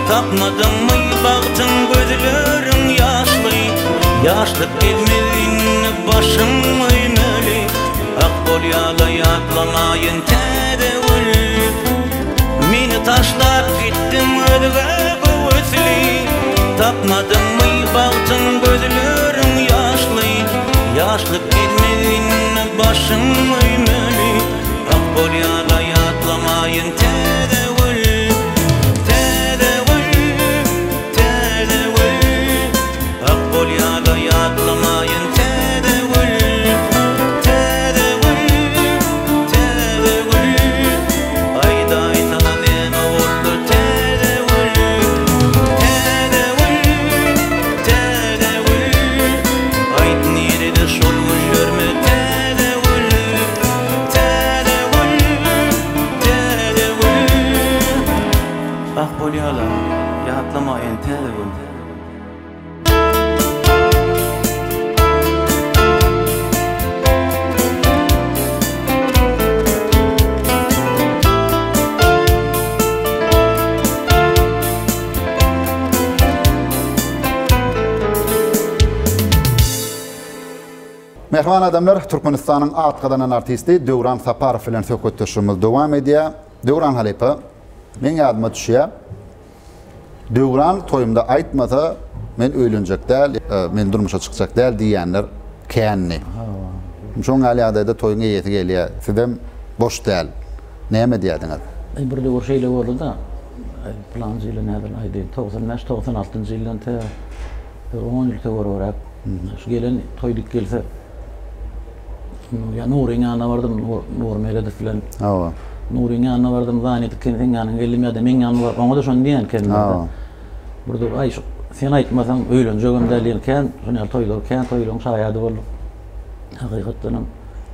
Speaker 3: Tapmadım mı baktın gözlerim yaşlı Yaşlık gitmedin başım öymeli Akbol yağla yatlamayın tedevül Meni taşlap gittim ölüge kuvvetli Tapmadım mı baktın gözlerim yaşlı Yaşlık gitmedin başım öymeli Akbol yağla yatlamayın tedevül Yatlamayın tedevül
Speaker 1: Mehman adamlar, Türkmenistan'ın atqadanan artisti Döwran Saparov bilen söhbetleşimiz dowam edýär. Döwran halepa, men ýadyma düşýär. Döwran toyumda aýtmasa, men öýlenjek däl, men durmuşa çykjak däl diýenler känni. Şoň ýalyda toyuň ýeti gelýär. Sizem boş däl. Näme diýerdiňiz?
Speaker 2: Bir de şeýle boldy da, plan ýyly näder aýdy 95-96 ýyldan te 10 ýyl töweräk. Şu gelen toýdyk gelse ya Nuriň ýanyna bardım, Nur Meledi filan. Nuriň ýanyna bardım, zanytyk kendiň ýanyna geldim ýa-da men ýanyna bar. Oňa da şonu diýen kendim. Burada ay sen aýtmasaň öýlenjegim dälýän, şonu toýlarken toýlaryň şaýady boldy. Hakykatdan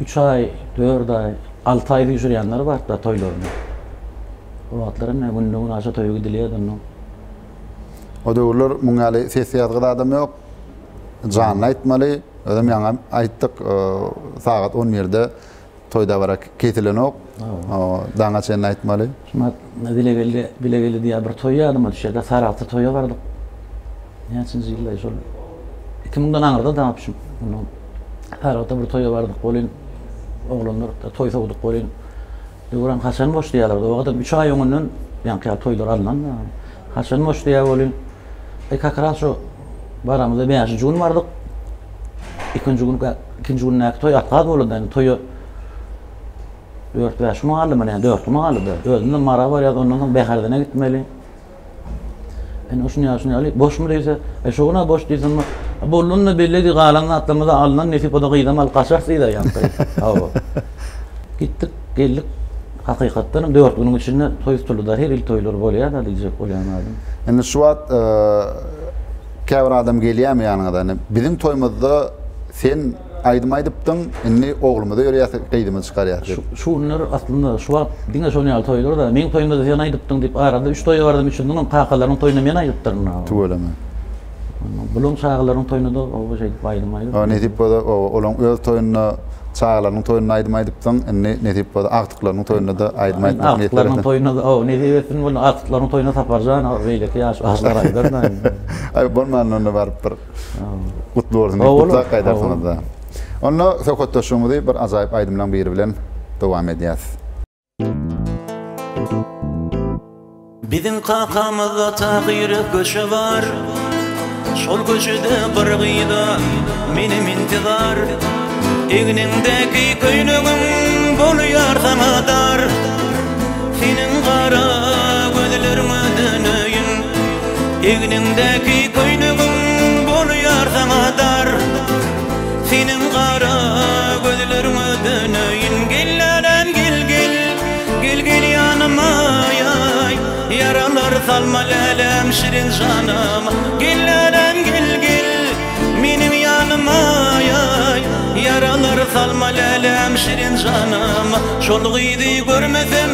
Speaker 2: 3 ay, 4 ay, 6 ay ýürýänler bar da toýlaryny. O wagtlaryň näme aşa toýga gidilýärdi.
Speaker 1: O döwürler muňaly sesiýatga adam ýok. Canly aýtmaly. Ödem ýaňa aýtdyk sagat 11-de toyda barak ketilen ok. O daňa sen aýtmaly.
Speaker 2: Şuna bile geldi diye bir toy ýadyma düşýär. Saratda toýa bardyk. Ýaçynjy ýylda şol 2000-den aňyrda dapşym. Saratda bir toýa bardyk. Bolyn oglanlar toy sowduk bolyn. Duran haçan boş diýerler. O wagtda 3 ay öňünden ýa-da toýlar alynan. Haçan boş diýär bolyn. Kakra şu baramyzda 5 gün bardyk. İkinci gün näk toy atgad boldy. Yani toyu 4-5 muallim, yani 4 muallim. Özünden mara var ya, ondan beherdene gitmeli. Yani şunu ýaly, boş mu diýse, şoňa boş diýsen, bolunny belli di galanly atlamyza alynan nesip oda gydam al gaçak diýdi ýa-da. Gittik, geldik. Hakykatdan 4 günün içinde toy tutuldy. Her il toylar bolýar da diýjek bolýanmadım.
Speaker 1: Indi şu wagt käbir adam gelýärmi ýanyňda? Bizim toýumyzda sen aýdymaýdypdyň, indi oglumyza ýöre gydymyz çykarýar.
Speaker 2: Şunlar aslında şu wagt diňe şoňal toýlar da, men toýumda sen aýdypdyň diýip arada 3 toýa bardym üçin, onuň kakalaryň toýuny men aýdypdyryn.
Speaker 1: Tuğulama.
Speaker 2: Bulun çağlaryň toýuny da o şey aýdymaýdy.
Speaker 1: O ne diýip olaň öz toýuny çağlaryň toýuny aýdymaýdypdyň, ne diýip aktyklaryň toýuny da aýdymaýdypdyň.
Speaker 2: Aktyklaryň toýuny da o ne diýipsin, bolu aktyklaryň toýuny taparjan, beýleki ýaş aşlar aýdyrdan.
Speaker 1: Ay bolman onda baryp bir gutly bolsun, gutly gaýdarsyňyz da. Onda söhbetdeşigimizi bir ajaýyp aýdymlaň biri bilen dowam edýäs.
Speaker 3: Bizim kakamızda tağyır köşe var. Şol köşede bir gıyda menim intizar. Egnindeki köynüğüm bolýar sana dar. Senin kara gözlerime dönüyün. Egnindeki köynüğüm bolýar sana dar. Senin kara gözlerime dönüyün. Gelleren gel yanıma yay. Yaralar salma lelem şirin canıma. Gelleren gel menim yanıma yay. Yaralar salma lelem şirin canıma. Şol gydy görmesem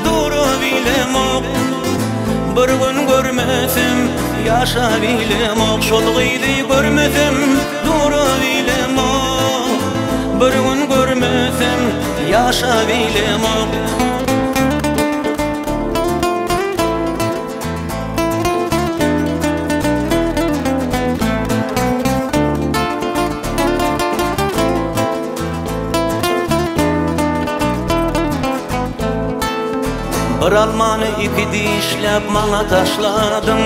Speaker 3: duru bilem ok. Bir gün görmesem yaşa bilem ok. Şol gydy görmesem duru bilem ok. Bir gün görmesem yaşa bilem ok. Bir almanı iki dişlep maňa taşladım.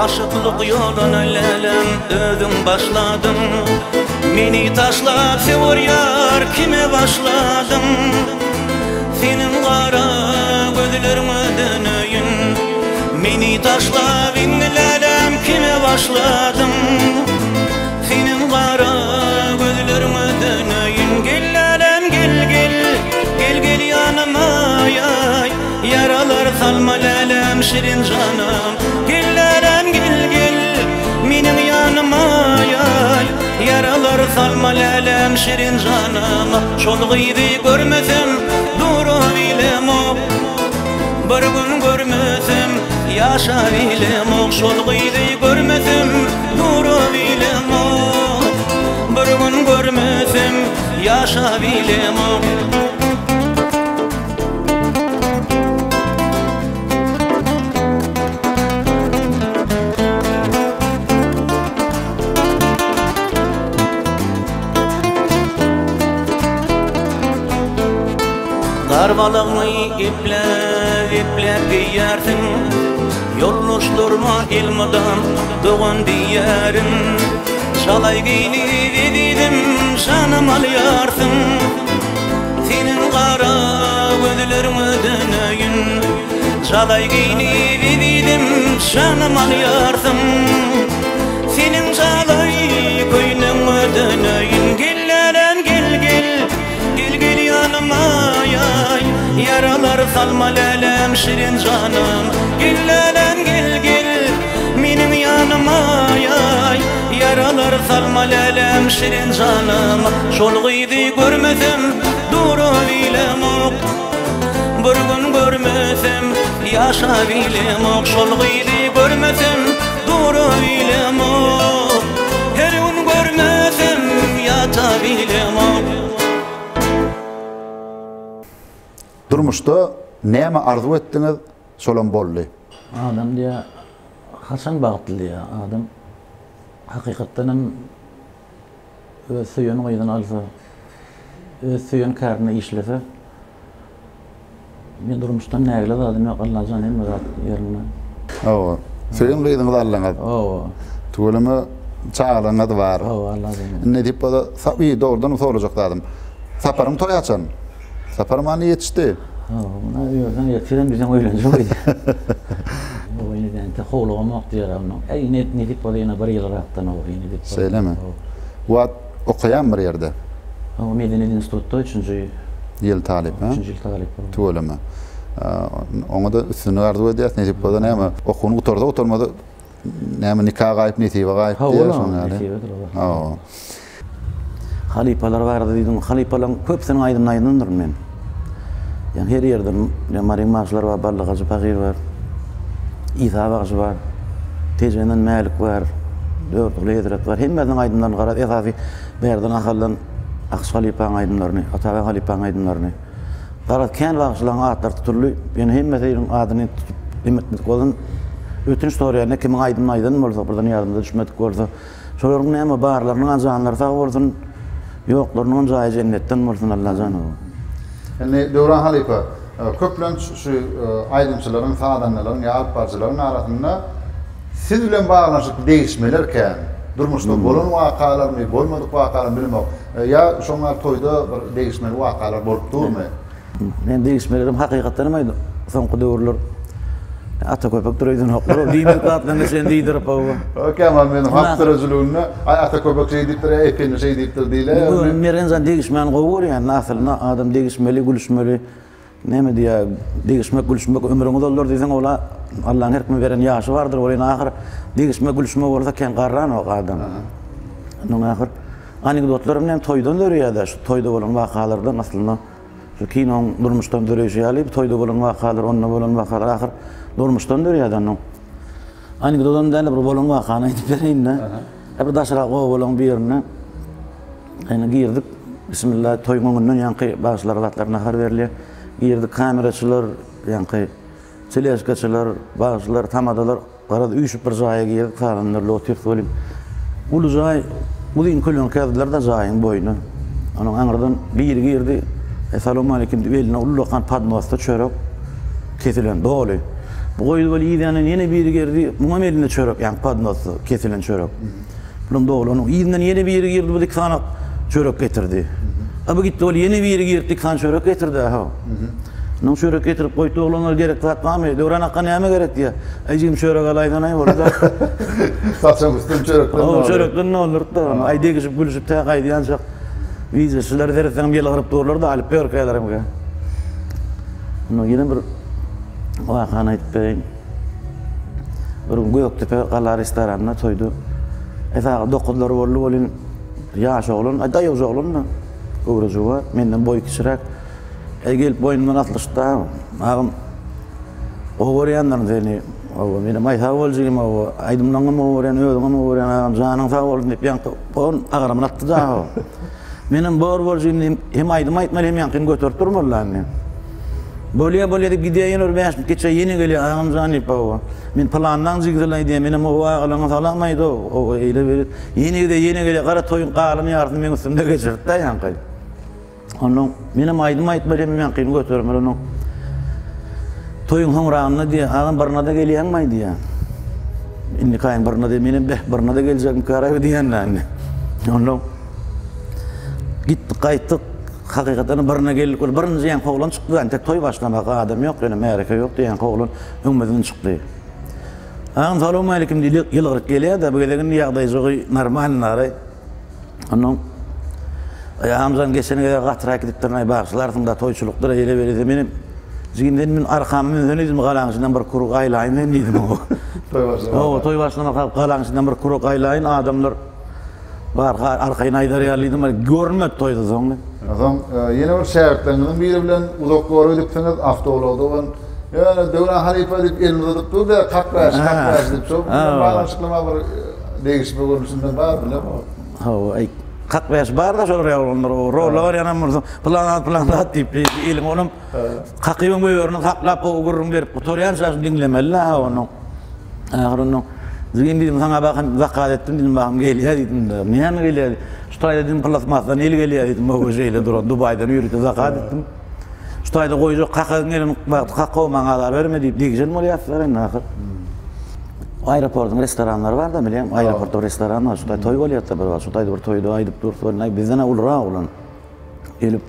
Speaker 3: Aşıklık yoluna lelem özüm başladım. Meni taşlap sewer kime başladım. Senin kara gözlerime dönüyün. Meni taşlap lelem kime başladım. Senin kara gözlerime dönüyün. Gelleren gel yanıma yay. Yaralar salma lelem şirin canım. Gelleren gel menim yanıma yay. Yaralar salma lelem şirin canım. Şol gydy görmesem duru bilem ok. Bir gün görmesem yaşa bilem ok. Şol gydy görmesem duru bilem ok. Bir gün görmesem yaşa bilem ok. Darbalığını iplep giyersin. Yolmuşlarıma ilmadan doğan diyerin. Şalay giyini dedim şanım alyarsın. Senin kara gözlerime dönüyün. Şalay giyini dedim şanım alyarsın. Senin şalay köynüme dönüyün. Gelleren gel yanıma yay. Yaralar salma lelem şirin canım. Gelleren gel menim yanıma yay. Yaralar salma lelem şirin canım. Şol gydy görmesem duru bilem ok. Bir gün görmesem yaşa bilem ok. Şol gydy görmesem duru bilem ok. Her gün görmesem yata bilem ok.
Speaker 1: durmuşda näme arzu etdiňiz, şolan boldy.
Speaker 2: Adam diye hasan bagtly ya adam hakykatdan öz süýen goýdan alsa, öz süýen kärine işlese, men durmuşdan nägile adam ýok Allah jany hem zat ýerine.
Speaker 1: Owa. Süýen goýdan allaňa.
Speaker 2: Owa.
Speaker 1: Tuğulama çağırana da var.
Speaker 2: Owa Allah jany.
Speaker 1: Ne dip bada sabi doğrudan soracak adam. Saparım toy açan. Saparım hani yetişti.
Speaker 2: Buna ýörden ýetiren bizen öýlenjek idi. O ýene de howlugamak diýer onu. Ne dip bada ýene bir ýylraktan o ýene dip.
Speaker 1: Söyleme. Wat okuyan bir yerde.
Speaker 2: O Medeni Institutda 3-nji
Speaker 1: Yıl talip ha.
Speaker 2: 3-nji ýyl talip.
Speaker 1: Tuğulama. Ona da üstünü arzu edýär. Ne dip bada näme okuny oturda oturmada näme nikah gaýyp netibe gaýyp diýer şoňa. O.
Speaker 2: Halipalar bardy diýdim. Halipalar köpsini aýdynlandyr men. Yani her yerden Maryam Maşlar var, Ballagacı Pagir var, İsa Bagıcı var, Tejenden Malik var, Dörtüklü Edret var. Hemmeden aydınlarını qarad, esafi berden ahallan Aqs Halipaň aydınlaryny, Atawa Halipaň aydınlaryny. Qarad kän bagıçlaryň atlar tutully, ýene hemmetiň adyny tutup emetmek bolan ötünç torýaryna kimin aydyn bolsa burdan ýardymda düşmedik bolsa, şolaryň näme barlarynyň ajanlary sag bolsun, ýoklarynyň jaýy jennetden bolsun Allah jany.
Speaker 1: Yani Döwran Halipa, köplen şu aydınçıların, sağdanların, ýalparçylaryň arasynda siz bilen baglanşyp değişmelerken durmuşda bolan wakalarmy, bolmadyk wakalarmy bilmek. Ya şoňar toýda bir değişmeli wakalar bolup durmy?
Speaker 2: Men değişmelerim hakykatdan aýdy. Soňky döwürler ata köpek durýdan oklar, diýmek gatlyny sen diýdirip o.
Speaker 1: Kemal men hak rejuluna ata köpek şey diýipdir, epini şey diýipdir diýler.
Speaker 2: Meren zan değişmän gowur ýa nasylyna adam değişmeli, gülüşmeli. Näme diýär? Değişmek, gülüşmek ömrüňi doldur diýsen ola Allahyň her kime beren ýaşy bardyr, ola ahir değişmek, gülüşmek bolsa ken garran o adam. Onuň ahir anekdotlarym näme toýdan dörýär-de, şu toýda bolan wakalardan aslında şu kinoň durmuşdan dörýär, toýda bolan wakalar, onna bolan wakalar ahir durmuşdan dörýär onu. Anekdotdan däl bir bolan wakany aýdyp bereýin-de. Bir daşra bolan bir ýerine. Ene girdik. Bismillah toýmagynyň ýanky başlar watlaryna har berilýär. Girdik kameraçylar, ýanky teleskaçylar, başlar, tamadalar, garada üýşüp bir jaýa girdik, taranlar lotyp bolyp. Ulu jaý, bulyň kölen käzler de jaýyň boýuna. Onuň aňyrdan biri girdi. Assalamu alaykum diýip eline ullukan padnosda çörek kesilen doly. Bu goýdy bol ýygyny ýene biri girdi, muňa eline çörek, ýani padnosda kesilen çörek. Bulum doly, onuň ýygyny ýene biri girdi, bu dikana çörek getirdi. Abi gitti bol ýene biri girdi, dikana çörek getirdi ha. Nung çörek getirip goýdy, olanlar gerek zatmamy, Döwran akka näme gerek diýär. Aýjym çörek alaýdan aý bolsa.
Speaker 1: Saçam üstüm çörek.
Speaker 2: O çörekden ne olur da, aýdy geçip gülüşip tägaý diýänçak. Wize şular dersen bir ýylyp durlar da alyp berkeýlerimge. No ýene bir wakan aýtdy. Bir Göktepe gala restoranına toýdy. Esa dokudlar bolly bolyn ýaş oglan, daýy oglan, gowragy bar, menden boý kişirek. Gelip boynumdan atlaşdı. Ağam oğurayanlar deni. Benim ay sağ olacağım o. Aydımdan mı oğurayan, ödüm mü oğurayan, ağam canın sağ olun deyip yankı. On ağramın attı da o. Benim boğur olacağım hem aydım aytmalı hem yankını götürüp durmalılar. Bolya deyip gideyim örbeğim. Geçe yeni geliyor ağam canı deyip o. Men plandan zigzirlay diye benim o ağalarına sağlamaydı o. O eyle verir. Yeni geliyor. Kara toyun qağalını yardım benim üstümde geçirdi de yankı. Onun benim aydım aytmalyam men kyn götürmeli onu. Toyun hoňrağyna diýe, ağam barına da gelýänmi diýe. Indi kaýyn barına da menim barına da geljek karaby diýenler. Onu gitdik gaýtdyk. Hakykatan barına geldik. Barına diýen howlan çykdy. Ante toy başlamaga adam ýok, ene mereke ýok diýen howlan öňmeden çykdy. Ağam salamu alaykum diýip ýylgyryp gelýär da bu gelegen ýagdaý jogy normal nary. Onu Hamzan geçene kadar qatıra gidip durmay bağışlarsın da toyçuluklara ele verdi. Benim ziginden min arkamın dönüydüm qalaňyşyndan bir kuruk aylaýyn diýdim o. Toy başlama qalaňyşyndan bir kuruk aylaýyn adamlar bar arkaýyna aýdar ýalydylar. Görmek toýdy soňda.
Speaker 1: Adam ýene bir şähertleriň biri bilen uzak goraýdypsyňyz awtologda bolan. Ýa Döwran Halipa diýip elinde tutdy da kakbaş diýip şol bağlanşyklama bir değişme görünüşinden bar bilen.
Speaker 2: Ha,
Speaker 4: 45 bar da şol reollar o roller yanamırdım. Planat diýip ilim onuň hakyň öýürni haklap ogurun berip oturýan şaşy dinlemeli ha onu. Ahyrynda Zigin dedim sana bakın zakat ettim dedim bakım geliyor dedim de. Niye mi geliyor? Şutayda dedim kılasmazdan el geliyor dedim. O şeyle duran Dubai'den yürüdü zakat ettim. Şutayda koyucu kakağın elini kakao mağalar verme deyip diyeceğim oraya attılar ahir. Aeroportun restoranları var da bileyim. Aeroportun restoranlar. Şutay toy oluyor tabi var. Şutayda bir toyda aydıp durdu. Bizden ulura ulan. Gelip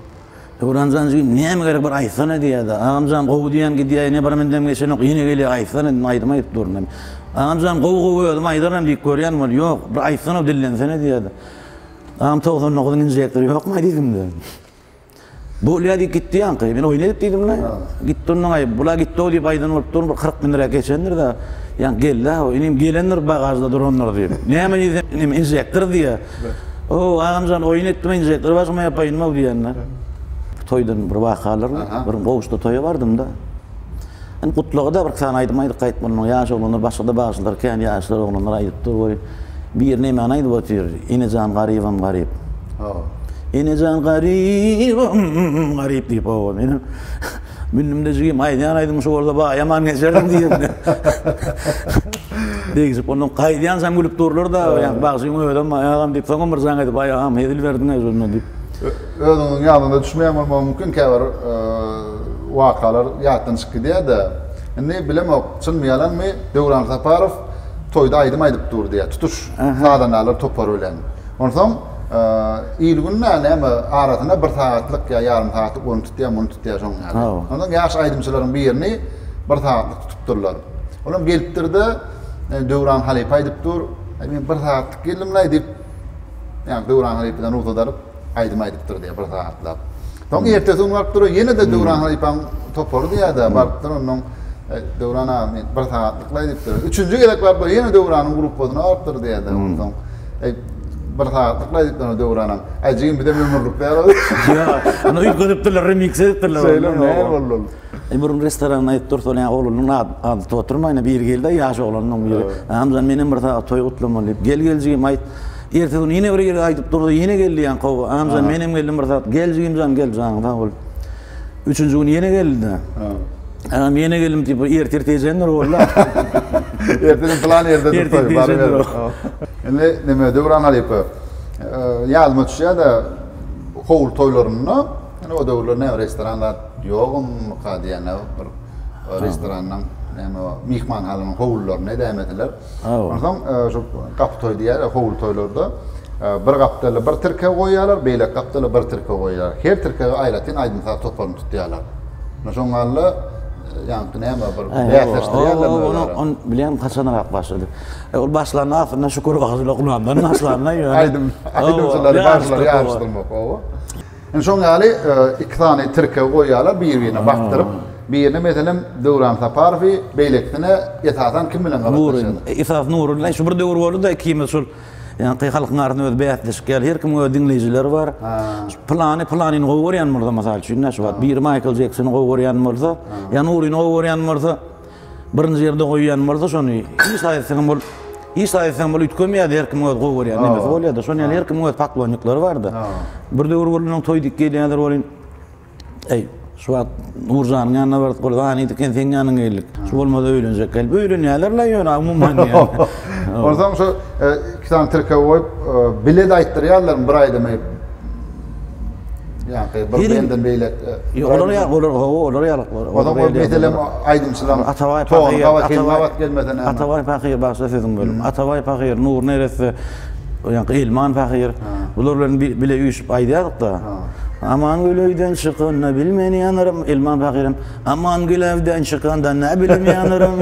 Speaker 4: Öğrenciden ziyim, niye mi gerek var aytsana diye de. Ağamcan kovu diyen gidiyor, ne var mendem geçen yok, yine geliyor aytsana dedim, aydıma ayıp durun. Ağamcan kovu ödüm, aydıran deyip görüyen var, yok, aytsana dillensene diye de. Ağam toğuzun okudun inecekleri yok mu dedim de. Bu liya deyip gitti yankı, ben oynayıp dedim lan. Gitti onun ayıp, bula gitti o deyip aydan olup durun, 40 bin lira geçendir de. Yani gel la, inim gelenler bagajda duranlar deyip. Niye mi dedim, inecektir diye. O ağamcan oynayıp inecektir, başıma yapayım mı diyenler. Toydan bir vakalar, bir qoğuşda toya vardım da. Yani kutluğda bir tane aydım aydık kayıt bunun yaş olanlar, başka bazılar kendi yaşlar olanlar aydıp dur. Bir yer neyme anaydı batıyor, inecan garibim garip. İnecan garibim garip deyip o benim. Benim de ziyim aydayan aydım şu orada bak yaman geçerdim diyeyim de. Deyip onun kaydayan sen gülüp dururlar da, bazıyım ödem ayağım deyip sana bir zanaydı, ayağım hedil verdin ayzonuna deyip.
Speaker 1: Özünün yanında düşmeyen olmam mümkün ki var vakalar yattan çıkı diye de ne bilem o çınmayalan mı Devran Saparov toyda aydım aydıp dur diye tutuş sağdan alır topar ölen. Ondan ilgünle ne aratına bir saatlik ya yarım saatlik onu tutuyor son yani. Ondan yaş aydımçıların bir yerini bir saatlik tutup dururlar. Oğlum geliptir de Devran Halep aydıp dur. Bir saatlik gelim ne deyip yani Devran Halep'den uzadarıp aydım aydıptır diye bir saatlap. Tam ertesi gün varıp duruyor, yine de Devran Halip'an topardı ya da varıp duruyor onun Devran'a bir saatlikle aydıptır. Üçüncü gerek var da yine Devran'ın grup bodunu arttır diye de ondan. Bir saatlikle aydıptır Devran'a. Aycığın bir de memurluk der oldu.
Speaker 4: Ya, onu ilk ediptirler, remix ediptirler.
Speaker 1: Söylem ne olur.
Speaker 4: Burun restoranına ayıp durdu, yani oğlunun adı oturmayına bir geldi, yaş oğlanın biri. Hamzan benim bir saat toy utlamalıyıp, geleceğim ayıp. Ertesi gün yine bir yere aytıp durdu, yine geldi yani kovu. Amcan benim geldim bir saat, geleceğim can, da ol. Üçüncü gün yine geldi. Ağam yine geldim tipi, ertecenler oğlu.
Speaker 1: Ertenin plan yerde durdu.
Speaker 4: Ertecenler o.
Speaker 1: Ne Devran Halep'i yazma düşüyor da hovul toylarını, o devler ne restoranlar yoğun muka diye ne restorandan mihman halının hovullarına devam ediler. Ondan şu kapı toy diye hovul toylarda bir kaptalı bir Türkiye koyuyorlar, beyle kaptalı bir Türkiye koyuyorlar. Her Türkiye ailetin aydınlığa toparını tutuyorlar. Naşonlarla yani ne bir beyazlaştırıyorlar.
Speaker 4: Onu bileyim kaçanarak başladı. O başlarına afına şükür vakasıyla kulağımdan başlarına yani.
Speaker 1: Aydınçıları başları yarıştırmak o. Yani son hali iki tane Türkiye koyuyorlar, birbirine baktırıp birine mesela Devran Saparov'u beylikine yetatan kim bilen
Speaker 4: kardeşler? İsaf Nur'un şu bir devir oldu da iki mesul yani halkın arasında öz beyatleşik gel her kim öz dinleyiciler var. Planın qoğuryan mırda mesela için ne şu var? Bir Michael Jackson'ı qoğuryan mırda, ya Nur'un qoğuryan mırda, birinci yerde qoğuryan mırda şunu İsa etsen bol ütkömeye de her kim öz qoğuryan neyse oluyor da şunu yani her kim öz paklonlukları var da. Bir devir olunun toy dikkeyenler olun. Şu an Nurcan'ın yanına vardı, Kur'an'ı diken yanına geldik. Şu olmadı öğlenecek gel. Böyle nelerle yöne umuman yani.
Speaker 1: O zaman şu iki tane Türkiye koyup bilet ayttırıyorlar bir ayda mı? Yani bir benden beylek.
Speaker 4: Olur ya.
Speaker 1: O zaman mesela aydınçılar Atavay gelmeden.
Speaker 4: Atavay Fakir bahsedelim böyle. Atavay Fakir, Nur neresi? Yani İlman Fakir. Bunların bile uyuşup aydayadık da. Aman gülöyden çıkın bilmeni yanarım İlman Fakir'im. Aman gülevden çıkın da ne bileyim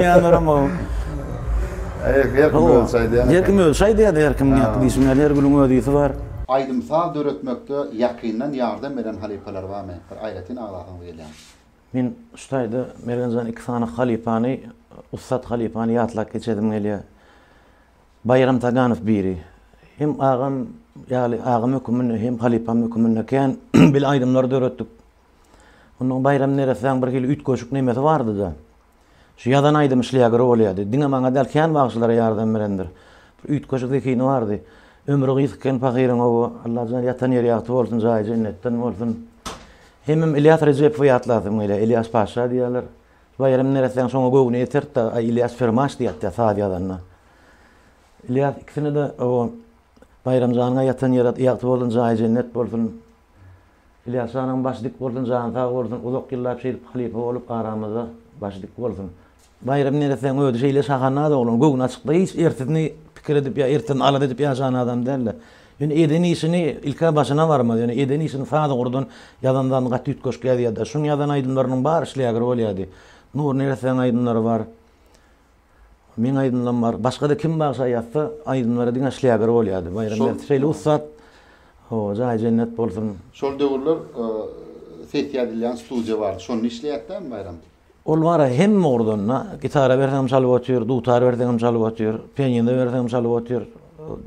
Speaker 4: yanarım o.
Speaker 1: Her kim ölseydi yani.
Speaker 4: Her kim ölseydi ya da her kim yaptı isimler her gülün ödüyüsü var.
Speaker 1: Aydımsal döretmekte yakından yardım eden halifeler var mı? Ayretin ağlatını gelen.
Speaker 2: Men ustayda Merganzan iki tane halifani, Ustad halifani yatlak geçedim geliyor. Bayram Taganov biri. Hem ağam yani ağam hükümünü hem halifam hükümünüken bil aydımları dörettik. Onun bayram neresinden bir kilo üç koşuk nimeti vardı da. Şu yadan aydım işliğe göre oluyordu. Dinamana derken bağışlara yardım verendir. Üç koşuk dekini vardı.
Speaker 4: ömrü gitken fakirin o Allah can yatan yer yaktı olsun zay cennetten olsun. Hemim İlyas Recep fiyatladım öyle İlyas Paşa diyorlar. Bayram neresinden sonra göğüne yeter de İlyas Fermaş diyattı Sadiyadanna. İlyas ikisini de o bayram zanına yatan yer yaktı olsun zay cennet olsun. İlyas Han'ın başlık olsun zan sağ olsun uzak yıllar şey halife olup aramızda başlık olsun. Bayram neresinden öyle şeyle şahanna da olun göğüne açıkta hiç ertini fikir edip ya erten alad edip yaşayan adam derler. Yani eden iyisini ilka başına varmadı. Yani eden iyisini sağda oradan yadandan gatüt koş geldi ya da şun yadan aydınlarının bar işleyer oluyordu. Nur nereden aydınları var? Min aydınlar var. Başka da kim varsa yaptı aydınları din işleyer oluyordu. Bayramlar şeyle usat. O zay cennet olsun.
Speaker 1: Şol döwürler Fethiye edilen stüdyo vardı. Şonu işleýärdi mi bayram?
Speaker 4: Ol var hem oradan gitara versem çalıp oturuyor, dutar versem çalıp oturuyor, piyanino versem çalıp oturuyor.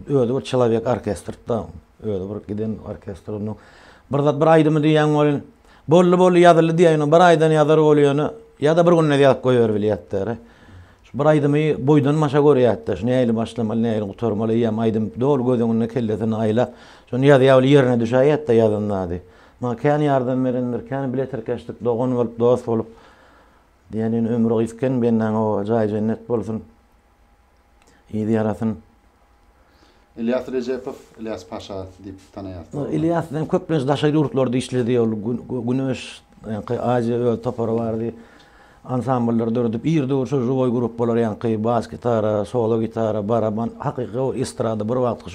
Speaker 4: Öyle bir человек orkestrda. Öyle bir giden orkestranın. Bir aydımı diýen bolun. Bollu ýadyly diýen bir aydan ýadar bolýany ya da bir günne diýip goýar bilýärler. Şu bir aydymı boýdan maşa görýärdi. Şu näýli başlamaly, näýli gutarmaly ýa aydym dol gözüňe kelletini aýla. Şu ýaly ýerine düşäýät de ýadynlady. Ma kan ýardam berenler, kan bileter keşdik, dogan bolup, dost bolup. Diýenin ömrü gitken benden o zay cennet bolsun. İyi ýarasyn.
Speaker 1: İlyas Recepov, İlyas Paşa diýip tanaýar.
Speaker 4: İlyas'dan köpünsü daşa ýurtlarda işledi, Güneş, Aziýa topary bardy. Ansambller dördüp ýerde şu joy grup bolar, ýa-ni bas gitara, solo gitara, baraban, hakyky o estrada bir wagt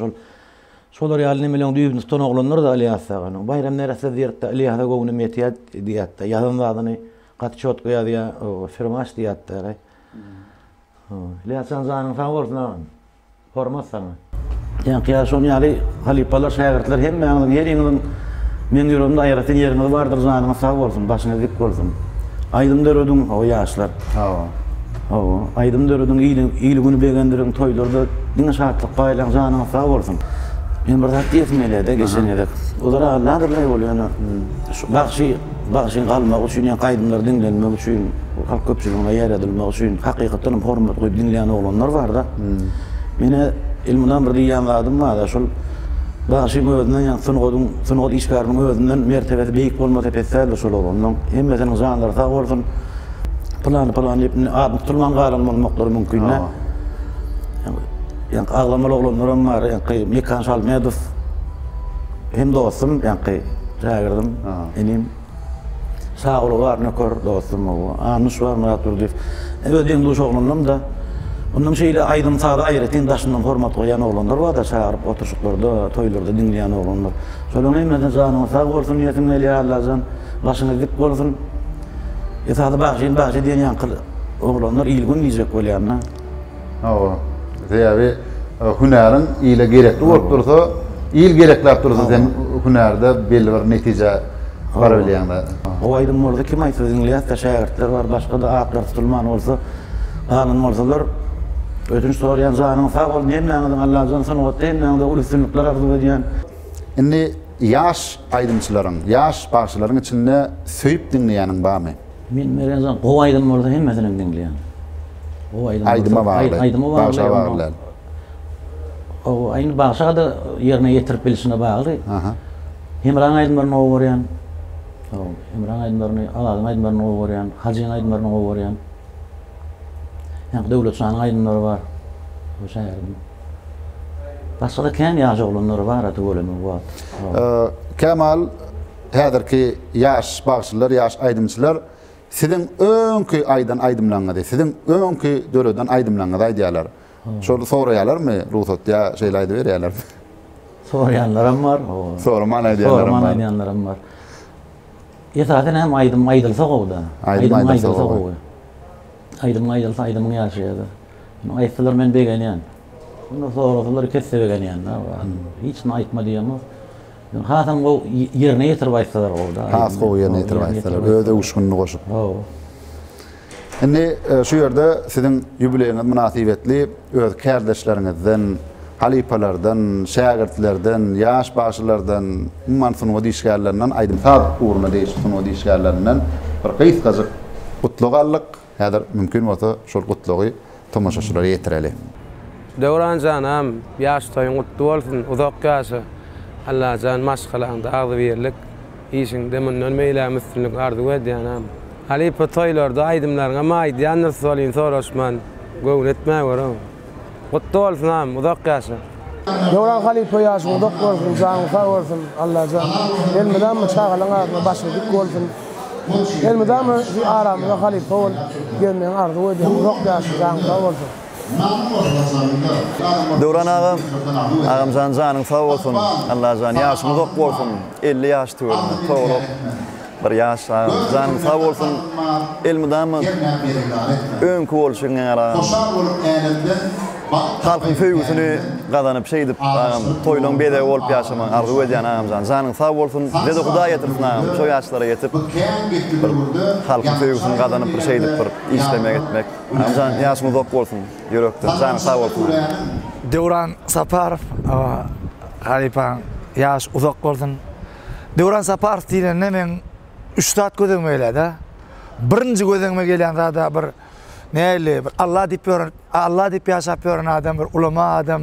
Speaker 4: şolar ýaly milyon düýbüni tutan oglanlar da İlyas'a. Bayram neresi diýerdi, İlyas'a gowuny metiyat diýetdi. Ýazanladyny Katçot koyadya firmaş diýetdi. İlyas'ın zanyň sag bolsun. Hormat sana. Yani kıyason ýaly halipalar, şagirdler hem meňiň her ýylyň men ýüregimde aýratyn ýeriniz bardyr, zanyňyz sag bolsun, başyňyz dik bolsun. Aýdym döredin o ýaşlar. Aýdym döredin ýyly güni begendirin toýlarda diňe şartlyk baýlan zanyňyz sag bolsun. Men bir zat diýetmeli-de geçen ýerde. Olara nadyrly bolýan. Bagşy galmak üçin ýa gaýdymlar dinlenmek üçin, halk köpçüligine ýer edilmek üçin hakykatdan hormat goýup dinleýän oglanlar bar da. Mene ilminden bir diýen adam var da şol bagşy gözünden ýa sungodyň işgäriniň özünden mertebesi beýik bolmak tepesel şol oglanlar. Hemmesiniň janlary sag bolsun. Plan ýepni adam tutulman garan bolmaklary mümkin. Yani ağlamalı olanlarım var, yani Mekan Şalmedov hem dostum, yani şagirdim, enim sağ olu var, nökör dostum o, Anuş var, Murat Urdif. Ödeyen duş oğlanım da, onun şeyle aydın sağda ayretin daşından hormat koyan oğlanlar var da çağırıp oturuşuklarda, toylarda dinleyen oğlanlar. Şöyle neyimden canım sağ olsun, niyetim neyli Allah'ın başına dik olsun. Sağda bahşi diyen yankıl oğlanlar ilgün diyecek böyle yanına.
Speaker 1: Diýäbi hünerin ýyla gerekli bolup dursa, ýyl gerekli dursa sen hünerde belli bir netije bara bilýäňde.
Speaker 4: O aýdym bolsa kim aýtsa dinleýär, şagirdler bar, başga da aklar tutulman bolsa, anyn bolsalar ödünç soraýan zanyň sag bol, näme Allah'dan sanat näme ul üstünlikler arzu edýän.
Speaker 1: Indi ýaş aýdymçylaryň, ýaş bagşylaryň içinde söýüp dinleýäniň barmy?
Speaker 2: Men merenzan o aydym bolsa hemmesini dinleýän.
Speaker 1: Aydyma bağlı.
Speaker 2: O aynı bağışa da yerine getirip bilişine bağlı. Hemran aydınlarını o varyan. Hemran aydınlarını, Allah'ın aydınlarını o varyan. Hacı'nın aydınlarını o varyan. Yani devlet şanın aydınları var. O şey yardım. Başka da kendi yaş oğlanları var.
Speaker 1: Kemal, häzirki yaş bağışçılar, yaş aydımçılar sizin öňkü aýdan aýdymlaňyzy, sizin öňkü döredän aýdymlaňyzy aýdýarlar. Şol soraýarlarmy? Ruhsat ýa şeýle aýdyp berýärler.
Speaker 2: Soraýanlaram var.
Speaker 1: Sorman aýdýanlaram
Speaker 2: var. Ýa-da hem aýdym aýdylsa gowda. Aýdym aýdylsa aýdymyň ýaşaýdy. Aýtdylar men begenýän. Onda soraýarlar kesse begenýän. Hiç näme aýtma diýýär. Hasan o yerine yetirip aýtsalar gowda.
Speaker 1: Has o yerine yetirip aýtsalar. Öde uşgunny goşup. Indi şu ýerde sizin ýubileýiňiz münasibetli öz kardeşleriňizden, halipalardan, şagirdlerden, ýaş bagşylardan, umman sunuwdy işgärlerinden aýdymsal uğruna diýip sunuwdy işgärlerinden bir gysgazyk gutluk allyk. Häzir mümkin bolsa şol gutlugy tomaşaçylara ýetireli.
Speaker 5: Devran canam yaş toyun kutlu bolsun, uzak ýaşa. Allah can maşgalanda ardy berlik, işinde mundan meýle müslimlik ardy edýänam. Halipa toylarda aydymlaryňa maýdy, ýalnys bolýan soraşman, göwn etmäg bolam. Kutlu bolsun, uzak ýaşa.
Speaker 6: Devran halipa ýaşy uzak bolsun, janyň sag bolsun, Allah can. Elmeden mi çağalaňa başladyk bolsun. Elmeden mi aramda halipa bol, gelmeň ardy edýän uzak ýaşy janyň sag bolsun.
Speaker 7: Devran ağam canın sağ olsun, Allah can yaşım uzak olsun, 50 yaş tuğrunu, toğrup bir yaş canın sağ olsun, elmidamı önkü oluşun ara halkın feýgüsini gazanyp şeýdip toýlaň bede bolup ýaşaman arzu edýän ağam canın sağ olsun, dedi Hudaý ýetirsin ağam, şo ýaşlara ýetip halkın feýgüsini gazanyp bir şeýdip bir işlemek etmek. Ağam ýaşym uzak bolsun, ýörekden canın sağ olsun.
Speaker 6: Devran Saparov, halipa ýaş uzak bolsun. Devran Saparov diýende men üstad gözeňme geldi. Birinji gözeňme gelen zada bir näli bir Allah diýip ýaşap ýören adam, bir ulama adam.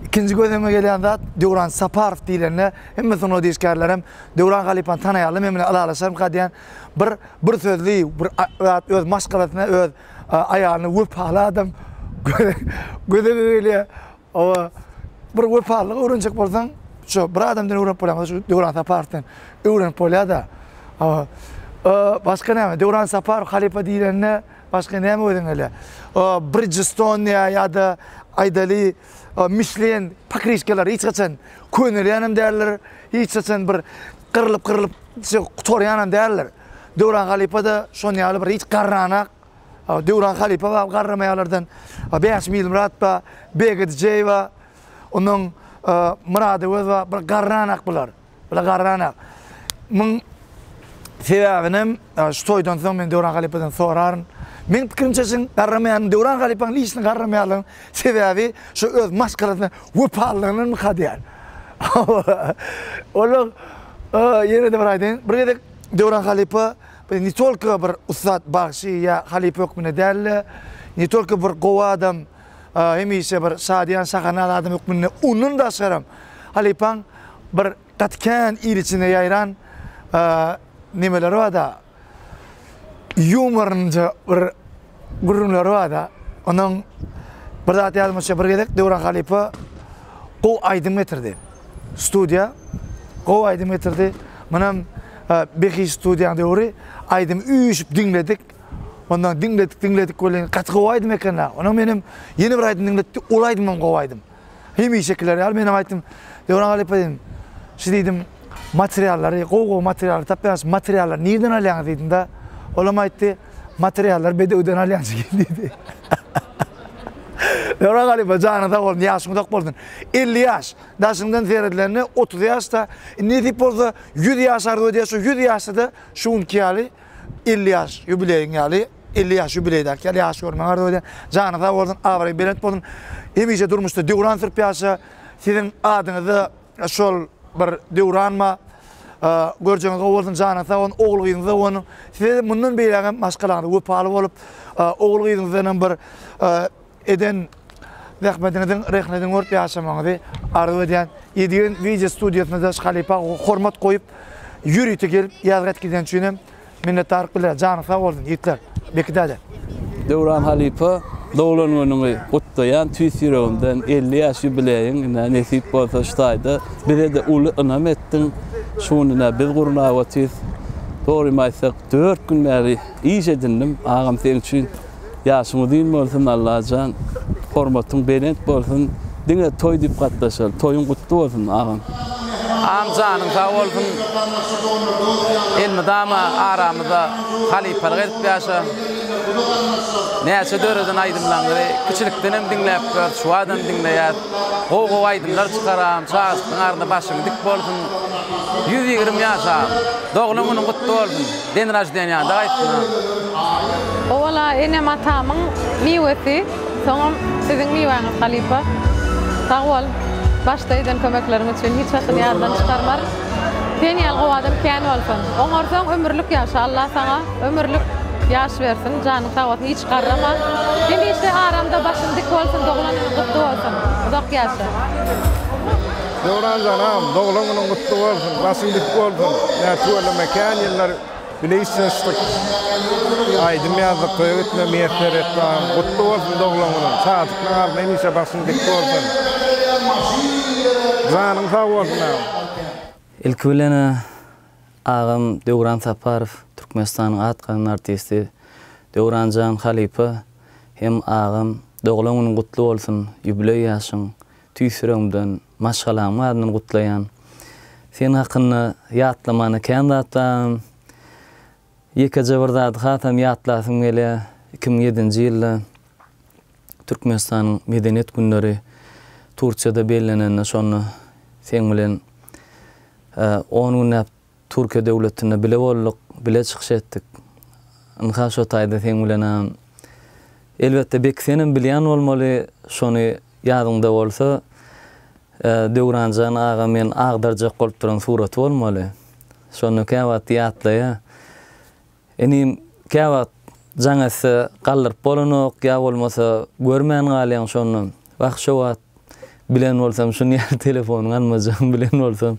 Speaker 6: İkinji gözeňme gelen zat Devran Saparov diýilende hemme sono diýişkärlerim Devran halipan tanaýaly men bilen alalaşarym kadýan bir sözli, bir öz maşgalatyna öz aýalyny wöp adam. Gödegele bir wefalyk öwrenjek bolsaň, şu bir adamdan öwrenip bolamaz, şu Devran Saparovdan öwrenip bolýar-da. Başga näme? Devran Saparov halipa diýilende başga näme öwrenele? Bridgestone ýa-da Aydali, Michelin pakriçkeler hiç kaçan könelýänem därler, hiç kaçan bir kırılıp torýanem därler. Devran halipada şonýaly bir hiç garranak Devran halipa we garramaýarlardan 5 mil muratba, Begedjeýewa, onuň murady we bir garranak bular. Bular garranak. Min sebäbinem şu toýdan soň men Devran halipadan soraryn. Men pikirimçe sen garramaýan Devran halipaň liçini garramaýarlygyň sebäbi şu öz maskarasyna wöpallygynyň hadýar. Olar ýene de bir aýdyn. Bir gedek Devran halipa ne только bir ustad bagşy ya halipa hükmüne dälle, ne только bir gowa adam, hemişe bir şadiyan şahanal adam hükmüne onun da şeram. Halipaň bir tatkan il içine ýaýran nimeleri var da, humorunca bir gururları var da, onun bir zat ýazmyşy bir gedek Devran halipa gow aýdym getirdi. Studiýa gow aýdym getirdi. Manam Behi studiýaň döwri aýdym üýüşüp dinledik. Ondan dinledik golen kaç gowaýdym ekana. Ona menim ýene bir aýdym dinletdi, ol aýdymdan gowaýdym. Hemi şekiller ýal menim aýtdym. Devran halipa dedim. Şu dedim materiallary, gow materiallary tapýas, materiallar nerden alýaňyz dedim da. Olam aýtdy, materiallar bedewden alýaňyz dedi. Devran halipa janyňda bol, ýaşyňda boldun. 50 ýaş, daşyňdan seredlerini 30 ýaşda, ne diýip bolsa 100 ýaş ardy diýär, şu 100 ýaşda şuňky ýaly 50 ýaş ýubileýiň ýaly 50 ýaş ýubileýde ýaş görmäň ardy diýär. Janyňda boldun, awry berent boldun. Hemişe durmuşdy Devran Sırpýaşa, siziň adyňyzy şol bir Devranma görjeňiz boldun, janyňda on ogul gyzyňyz onu. Siz mundan beýle maşgalaňda wöpaly bolup ogul gyzyňyzdan bir eden rehmetiňizden görüp ýaşamaňyzy arzu edýän ýedigen video studiýasynda halipa hormat goýup ýürüýti gelip ýazgat giden üçin minnetdarlyk bilen janyň sag bolsun ýetler. Bekdäde.
Speaker 8: Devran halipa dowlanyny gutlaýan tüýsýärenden 50 ýaş ýubileýiň nesip bolsa ştaýda birede uly ynam etdiň. Şunyna biz gurnawatyz. Dogrymaýsak 4 gün bäri iş edindim. Agam seň üçin ýaşyňy diýin bolsun Allah can. Hormatyň berent bolsun. Diňe toý diýip gatnaşar. Toýuň gutly bolsun agam.
Speaker 2: Ağam janyň sag bolsun. Elmidama aramyzda halipalyk edip ýaşa. Näçe döreden aýdymlaňy kiçilikdenem dinläp gör, şu adam dinleýär. Gow aýdymlar çykaram, çağıstyň arda başyň dik bolsun. 120 ýaşa. Dogluňyň gutly bolsun. Den raşdeniýanda aýtdym.
Speaker 9: Ola ene matamın miwesi, soňam siziň miwaňyz halipa. Sag bol. Başda eden kömeklerim üçin hiç wagt ýardan çykarmar. Sen ýal gow adam kän bolsun. Oňarsaň ömürlük ýaşa, Allah saňa ömürlük yaş versin, canı sağ olsun, hiç qarrama. Demişde aramda başın dik olsun, doğulanın kutlu olsun. Uzak yaşa.
Speaker 10: Döwran janam, doğulanın kutlu olsun, başın dik olsun. Ya tuğla mekan yıllar bileysizlik. Aydım yazdı, köye gitme, miyetter etmem. Kutlu olsun doğulanın. Sadıklar neyse başın dik olsun. Canın sağ olsun.
Speaker 8: İlk bilene ağam Döwran Saparov, Türkmenistan'ın atqan artisti Döwranjan Halipa hem ağam doğulanın kutlu olsun, jubiley yaşın, tüýsüremden maşgalamy adını kutlayan. Sen hakkında yatlamanı kendi atam. Yekaja birdat hatam yatlasym gele 2007-nji ýylda Türkmenistan'ın Medeniyet Günleri Turkiýada bellenende şonu sen bilen 10 gün Türkiýe döwletine bile bolduk, bile çykyş etdik. Ynha şo taýda sen bilen elbetde bek senin bilýän bolmaly, şonu ýadyňda bolsa Döwranjan ağa men agdarjak bolup duran suraty bolmaly. Şonu käwat ýatlaýa. Enim käwat jaňasy galdyryp bolanok, ýa bolmasa görmän galýan şonu. Wagt şo wagt bilen bolsam şunu ýer telefonuny almajam bilen bolsam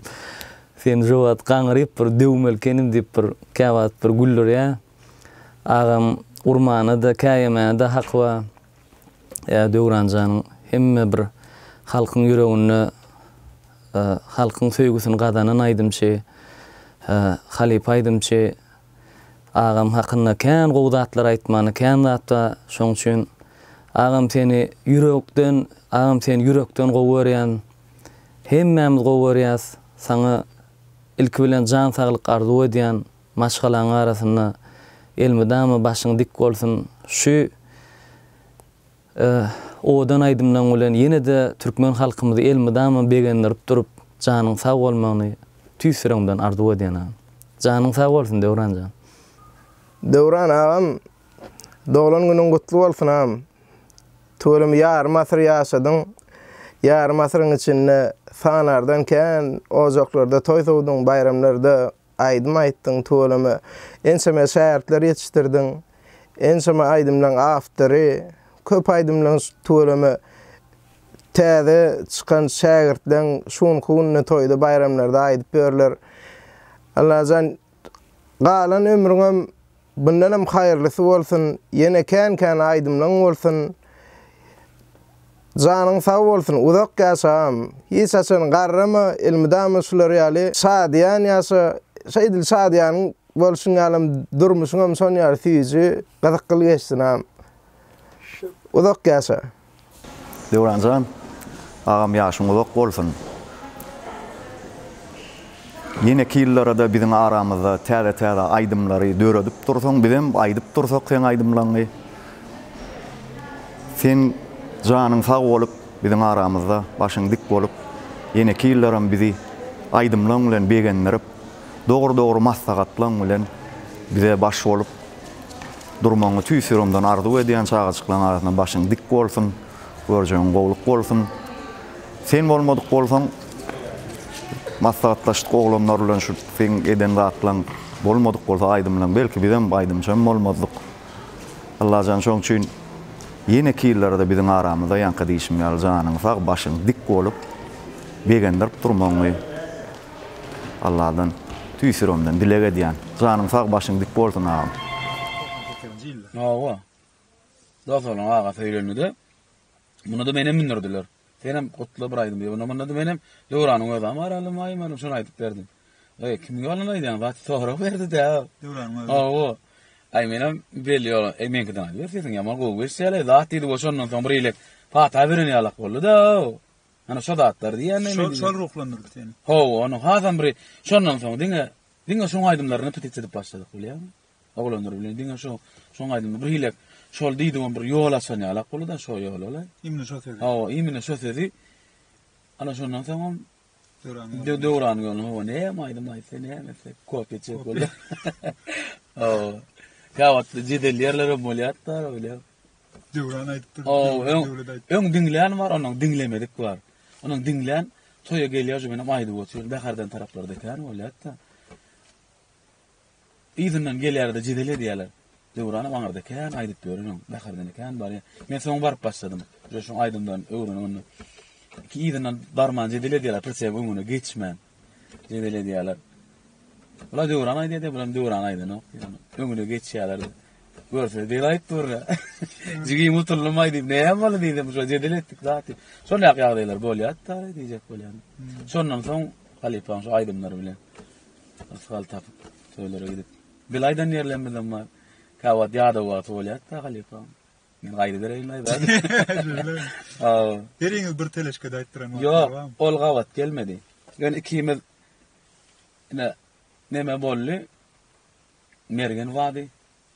Speaker 8: sen şo wagt gaňryp bir döwmelkenim diýip bir käwat bir güllür. Ağam urmana da käýeme da hakwa Döwranjanyň hemme bir halkyň ýüregini halkyň söýgüsini gadanan aýdymçy Halipa aýdymçy ağam hakynda kän gowdatlar aýtmany kän zatda şoň üçin ağam seni ýürekden gowurýan hemmemiz gowurýas saňa ilk bilen jan saglyk arzu edýän maşgalaň arasynda elmedama başyň dik bolsun şu odan aýdymdan bilen ýene de türkmen halkymyzy elmedama begendirip durup janyň sag bolmagyny tüýsüremden arzu edýän. Janyň sag bolsun Döwranjan.
Speaker 10: Döwran ağam, doğulan günün kutlu bolsun ağam. Tuğulum yarım asır yaşadyň. Yarım asırın içinde sanardan kän ozaklarda toy sowduň, bayramlarda aýdym aýtdyň tuğulumy. Enseme şähertler ýetişdirdiň. Enseme aýdymlaň aftary, köp aýdymlaň tuğulumy täze çykan şähertden şuň kunyny toýda bayramlarda aýdyp berler. Allah'tan galan ömrüňem bundan hem hayırlısı bolsun, yine kän aýdymlaň bolsun, janyň sag bolsun, uzak ýaşam, hiç açan garrama, ilmidama şular ýaly, şadyan ýaşa, şeýdil şadyan bolsun ýalym, durmuşyňam şon ýaly süýji, gazaklyk geçsin ham. Uzak ýaşa.
Speaker 7: Döwranjan, ağam ýaşyň uzak bolsun. Yine ýyllarda biziň aramyzda täze aýdymlary döredip dursaň, bizem aýdyp dursak sen aýdymlaňy. Sen janyň sag bolup, biziň aramyzda başyň dik bolup, yine ýyllarym bizi aýdymlaň bilen begendirip, dogry maslahatlaň bilen bize baş bolup durmaňy tüýsüremden arzu edýän çağaçyklaryň arasynda başyň dik bolsun, görjeň gowluk bolsun. Sen bolmadyk bolsaň maslahatlaşyk oglanlar bilen şu sen eden zatlaň bolmadyk bolsa aýdymlaň, belki bizem aýdymçam bolmadyk. Allah jan şoň üçin yine ýyllarda biziň aramyzda ýanky diýişim ýaly janyň sag başyň dik bolup begendirip durmaňy Allah'dan tüýsüremden dilek edýän. Janyň sag başyň dik bolsun ağam.
Speaker 4: Awa. Dağlan ağa feýlenidi. Bunu da menem mindirdiler. Senem kutlu bir aýdym. Bunu da menem Döwranyň özü amaraly maýmanam şonu aýdyp berdim. Kim ýoluna aýdýan? Wat sohra berdi de. Döwranyň özü. Awa. Ay menem belli ýol. Menkidan aýdyp berdiň. Ýa-ma gowy berseler zat diýdi boşondan soň bir ýyllyk fata beren ýalak boldy da. Ana şo datlar diýen.
Speaker 11: Şol ruhlandyrdy seni.
Speaker 4: Ho, onu hazam bir şondan soň diňe şoň aýdymlaryny petitse edip başladyk bilýärmi? Oglanlar bilen diňe şoň aýdymlar bir ýyllyk şol diýdim bir ýol açan ýalak boldy da şo ýol ola.
Speaker 11: Imne şo sezi.
Speaker 4: Ha, imne şo sezi. Ana şondan soň Döwranyň ýolyny ho ne maýdym aýtsa ne emese kopetçi boldy. Ha. Kawat jidel ýerlere bolýatlar öyle.
Speaker 11: Döwran aýtdy.
Speaker 4: Öň diňleýän bar, onuň diňlemedik bar. Onuň diňleýän toýa gelýär menem aýdyp otur. Bäherden taraplarda kan bolýatda. İzinden gelýärde jidel edýärler.
Speaker 12: Döwrana baňardakän aýdyp berýän, bakardanakän bary. Men soň baryp başladym. Şu aýdymdan öwrüni ki ýygynyň darman jedile diýerler, persep öňüne geçmän. Jedile diýerler. Bula döwran aýdy, bulam döwran aýdy, no. Öňüne geçýärler. Görse diýip durlar. Jigi mutulmaýdy, näme bolar diýdim, şu jedile etdik zaty. Şonu ýagýardylar bolýar-da diýjek bolýan. Şondan soň Halipaň şu aýdymlar bilen asfalt tapyp töýlere gidip. Bilaýdan ýerlenmeden bar. Kawat ýada wagt bolýar-da Halipaň. Men gaýdy bereýin aýdy.
Speaker 11: Beriňiz bir teleşke de aýtdyran.
Speaker 12: Ýok, ol gawat gelmedi. Yani ikimiz neme bolly? Mergen wady.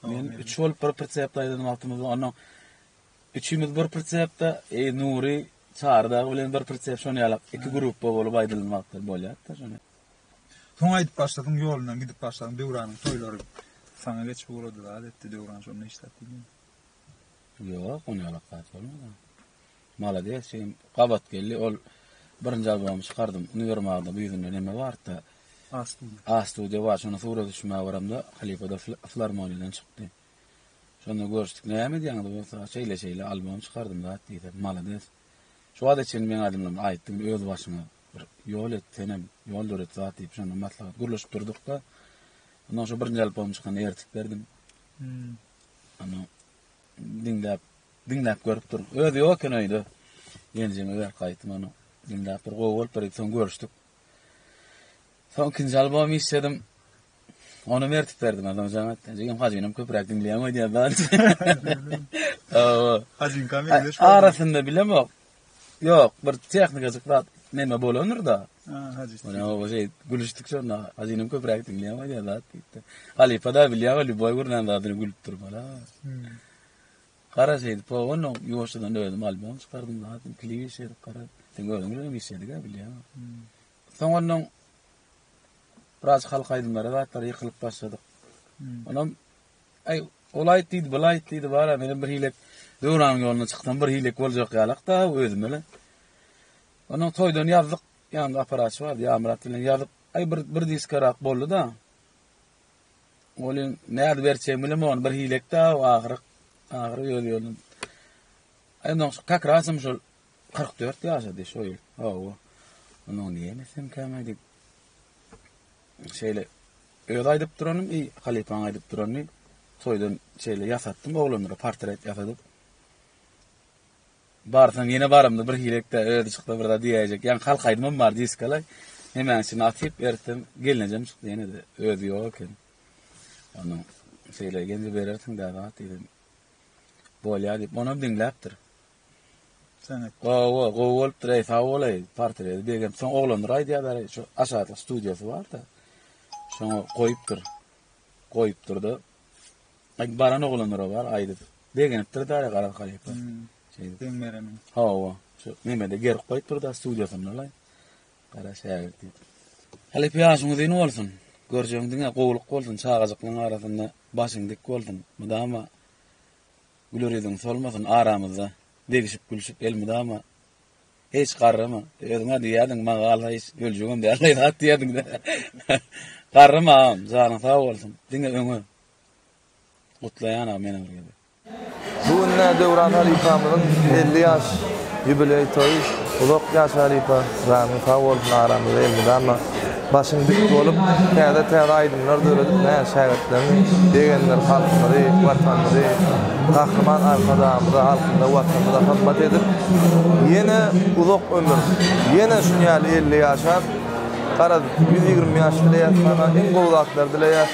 Speaker 12: Men 3 ol bir persepde aýdym altymyzda. Onuň üçimiz bir persepde Nuri çarda bilen bir persep şonu ýalap iki gruppa bolup aýdylmakda bolýar-da şonu.
Speaker 11: Soň aýdyp başladyň ýolundan gidip başladyň döwranyň toýlary. Sana geç bolady da adetde döwran şonu işletdim.
Speaker 12: Ýok, onu ýalap bolmady. Malades, şeyim gabat geldi, ol birinji albümü çykardym. Uniwermagda bu ýüzünde neme barda? A-studio var, şonu sura düşmä baramda Halipada Filarmoniýadan çykdy. Şonu görüşdik. Näme diýäňdi bu? Şeýle albüm çykardym da diýdi. Malades. Şu adetçi men adamlaryň aýtdym öz başyma bir ýol etdim, ýol döret zat diýip şonu maslahat gurlaşyp durdyk da. Ondan şu birinji albüm çykan ertik berdim. Ana dinläp görüp dur. Özi ýokyn öýdi. Ýenjime ber gaýtym onu. Dinläp bir gowul bir soň görüşdik. Soň ikinji albüm işledim. Onu mertip berdim adam jamat. Jegem hazynym köpürek dinleýän diýip ben.
Speaker 11: Hazyn kamil.
Speaker 12: Arasynda bilemok. Ýok, bir tehnika zykrat neme bolanır da. Ona o şey gülüşdik şonda. Hazynym köpürek dinleýän diýip. Halipada bilýär, boy gurnan da gülüp durmalar. Kara şeydi, po onu yoşadan öldüm albüm çıkardım zaten klibi şey kara. Sen gördün mü şeydi ga bilýär. Soňdan biraz halk aýdymlar da ýykylyp başladyk. Onam ay olay diýdi, bulay diýdi bara meni bir hilek döwran ýoluna çykdym, bir hilek boljak ýalak da özüm ele. Onun toýdan ýazdyk, ýanymda aparat bar, ýamrat bilen ýazyp, ay bir diskarak boldy da. Olin näde berçem bilen on bir hilek da agyryk ağrı ýol. Aynan kak rasım şol 44 ýaşady şo ýyl. Hawa. Onu diýemesem käme dip. Şeýle öýde aýdyp duranym, Halipaň aýdyp duranym. Toýdan şeýle ýasatdym, oglanlara portret ýasadyp. Barsan ýene barymdy bir hilekde öýde çykdy bir da diýejek. Ýani halk aýdymam bar diskalay. Hemen şunu atyp berdim, gelnejem çykdy ýene de öýde ýok. Onu şeýle geldi bererdim da diýdim. Bolýar diýip onu dinläpdir.
Speaker 11: Sen
Speaker 12: gowul trey fawlay portret begem soň oglanlar aýdýar, şu aşağı studiýasy bar da. Şoňa goýupdyrdy. Ay baran oglanlar bar aýdyp. Begenipdir da gara galyp. Şeydi. Hawa. Şu nemede ger goýupdyr da studiýasyna lay. Gara şäherdi. Halip ýaşyňy diýen bolsun. Görjegiňdiňe gowuluk bolsun, çağajyklaryň arasynda başyň dik bolsun. Mudama gülüredin solmasın aramızda. Degişip gülüşüp elmidi ama hiç qarrama. Özüňe diýädiň maňa hiç öljegem diýärler hat diýädiň de. Qarrama, janyň sag bolsun. Diňe öňe. Gutlaýan meni birge.
Speaker 13: Bugün Döwran Halipamyň 50 ýaş ýübiley toýy. Ulak ýaş Halipa janyň sag bolsun aramızda elmidi ama başyň dik bolup täze aýdymlar döredip näme şähertlerini degenler halkymyzy, watanymyzy, kahraman arkadaşlarymyzy, halkymyza, watanymyza hyzmat edip ýene uzak ömür, ýene şuňal 50 ýaşar, gara 120 ýaşly ýaşlar, en gowlaklar dileýär.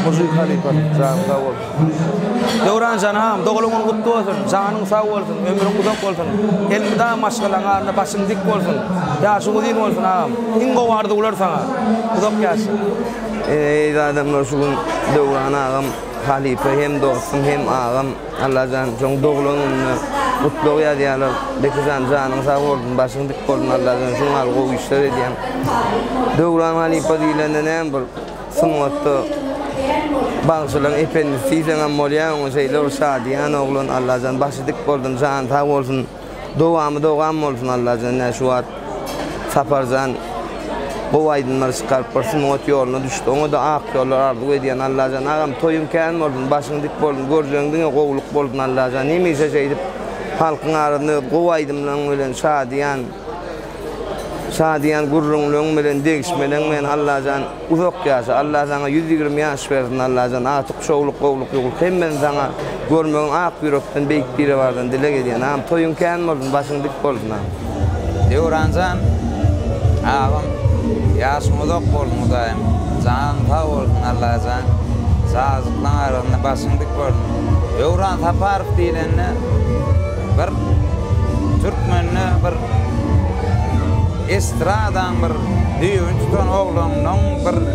Speaker 13: Muzyk Halipa janyň sag bolsun.
Speaker 4: Döwran janam, dogluňyň gutly bolsun, janyň sag bolsun, ömrüň uzak bolsun. Elmida maşgalaňarynda başyň dik bolsun. Ýaşyň uzun bolsun agam. Iň gowardy ular sana. Uzak ýaşy.
Speaker 13: Adamlar şugun Döwran agam, Halipa hem dostum hem agam. Allah'tan çoň dogluňyny gutly ýadyarlar. Bekizan janyň sag bolsun, başyň dik bolsun Allah'tan şoň algy işler edýän. Döwran Halipa diýilende näme bir sunwatda Bağışlan efendisi sen molyan o şeyler şadiyan oğlun Allah'tan başıdık boldun can sağ olsun doğam olsun Allah'tan ne şu at saparcan o aydınlar çıkarıp barsın ot yoluna düştü. Onu da ak yollar ardı ediyen Allah'can. Ağam toyun kâin oldun, başın dik boldun, göreceğin qoğuluk boldun Allah'can. Nemeyse şeydip halkın arasında o aydınlan bilen şadiyan gurrunluğun bilen değişmeden men Allah'can uzak yaşa. Allah'can 120 yaş verdin Allah'can. Atık çoğuluk qoğuluk yok. Hem ben sana görmeğin ak yürekten beyik biri vardan dile gidiyen. Ağam toyun kâin oldun, başın dik boldun.
Speaker 14: Devrancan ağam yaşım uzak boldun daim. Can ta oldun Allah'can. Sazıklan arasında başın dik boldun. Devran Taparov deyilenne bir Türkmenni bir estradan bir düğün tutan oğlunun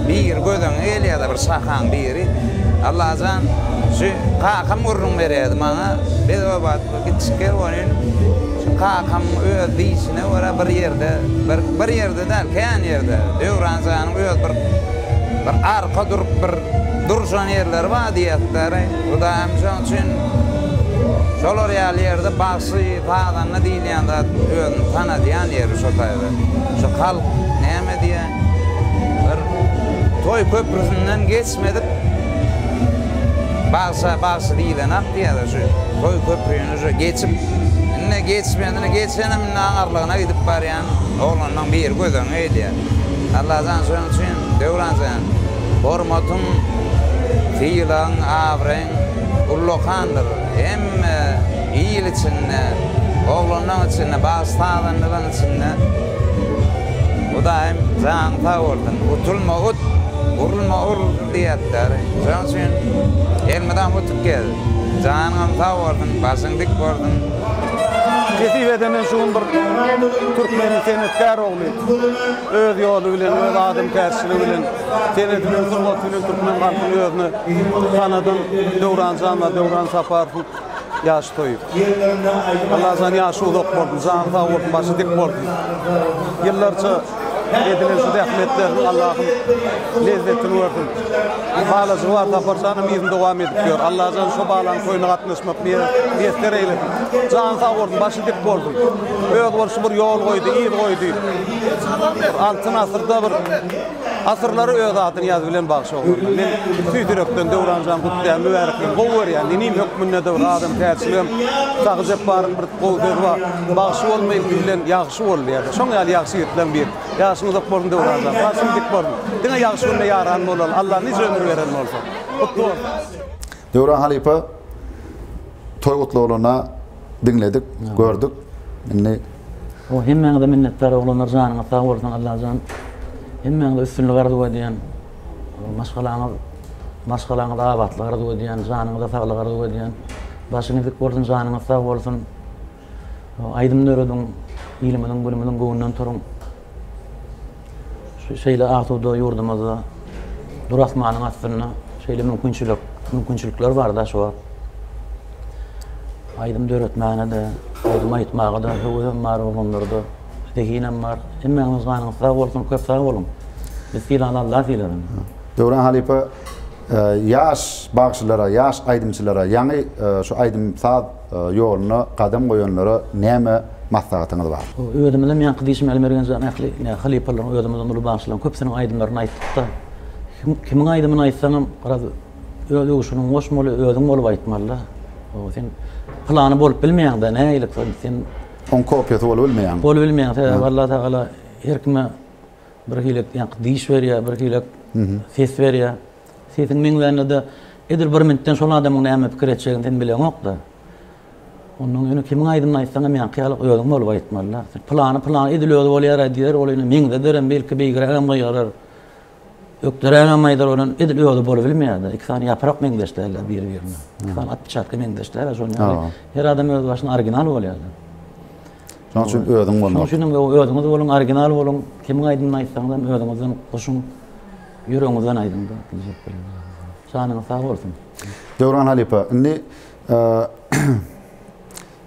Speaker 14: bir gözün eliyada bir sakan biri Allah'can şu kakam urun veriydi bana bir de bat gitişker onun şu kakam ödüysene orada bir yerde derken yerde Devrancan'ın bir arka durup bir duruşan yerler var diyetleri o da hem için şolar yerlerde bahsi fadanla değil yanda ön tanıdıyan yeri şotaydı. Şu halk neme diye bir toy köprüsünden geçmedik. Bahsi değil nak diye de şu toy köprüyünü şu geçip ne geçenim ağırlığına gidip var yani oğlandan bir gözün öyle. Allah'tan sonra için Devrancan hormatın fiilan avren ullokandır. Hem iyilik içinde, oğlanın içinde, bazı tağlanların içinde o da hem can ta oldun. Utulma ut, urulma urul diyetler. Onun için elmeden utup geldi. Canın ta oldun, başın dik oldun.
Speaker 15: Ketivede men şuun bir Türkmenin senetkar oğlu. Öz yolu bilen, öz adam tersili bilen, senet bilen, Turgut bilen Türkmen halkının özünü tanıdın. Devrancan'la Devran Taparov'un yaş toyup. Allah'tan yaşı uzak boldun, canı ta oldun, başı dik boldun. Yıllarca edilen şu rahmetlerin Allah'ın lezzetini verdin. Bağlısı var Taparcan'ın izin devam edip diyor. Allah'tan şu bağlan koyuna katlaşmak niyetler eyledin. Canı sağ oldun, başı dik boldun. Öz oluşu bir yol koydu, iyi koydu. Altın asırda bir asırları öz adını yaz bilen bağışı olur. Ben tüydürökten Devrancan kutlayan mübarikliğin qoğur yani. Nim hükmünne devr adam tersilim. Sağız hep barın bir qoğdur var. Bağışı olmayıp bilen yağışı olur yani. Şoň yani yağışı yetilen bir. Yağışını da boldun Devrancan. Başını dik boldun. Dine yağışı önüne yaran olur. Allah nice ömür veren olsa. Kutlu olsun.
Speaker 1: Devran Halipa toy kutluğuna dinledik, gördük.
Speaker 2: O hemmeňe de minnettar olanlar janyňa sag bolsun Allah'tan. Hemmeňe de üstünlük arzu ediyen, maşgalaňyz abatlyk arzu ediyen, janyňyza saglyk arzu ediyen, başyňyz dik bolsun, janyňyz sag bolsun. Aýdymda öredin, ilimiň gülümüň göwünden turun. Şu şeýle artuda ýurdumyzda durasmanyň astyna şeýle mümkinçilikler bar da şu. Aýdymda öretmäne de, aýdym aýtmaga da höwem bar bolanlarda, deginem bar. Hemmeňiz ganyň sag bolsun, köp sag bolun. Biz filan Allah filan.
Speaker 1: Devran Halipa yaş bagşylara, yaş aýdymçylara, ýani şu aýdym sag ýoluny kadam goýanlara näme maslahatyňyz bar?
Speaker 2: Ödümden men gydysym elmergen zan ähli, halipalar ödümden ulu bagşylan köpsiniň aýdymlaryny aýtdyk da. Kimiň aýdymyny aýtsaňam, biraz öýle uşunyň goşmaly ödüm bolup aýtmaly. O sen plany bolup bilmeýäň-de näýlik sen
Speaker 1: on kopýasy bolup bilmeýäň.
Speaker 2: Bolup bilmeýäň. Vallahi taala her kime bir hilek dys berýär, bir hilek ses berýär. Sesiň meňlerinde de edil bir minutdan şol adamyň näme pikir etjegini sen bileňok da. Onun ýöne kimiň aýdymyny aýtsaňam ýa kyýalyk öýüm bolup aýtmaly. Plany edil öýle bolýar diýer, olyny meňde derem belki beýgirem goýarar. Ökdüren aýdar olan edil öýle bolup bilmeýär. Iki tane ýaprak meňdeşlerler bir-birine. İki tane atçatka meňdeşlerler şoň. Her adam öz başyna original bolýar.
Speaker 1: Şoň üçin öýdüň bolmaly.
Speaker 2: Şoň üçin öýdüňiz bolun, original bolun. Kimiň aýdymyny aýtsaňam öýdüňizden goşuň ýüregiňizden aýdym da. Şanyňyz sag bolsun.
Speaker 1: Devran Halipa, indi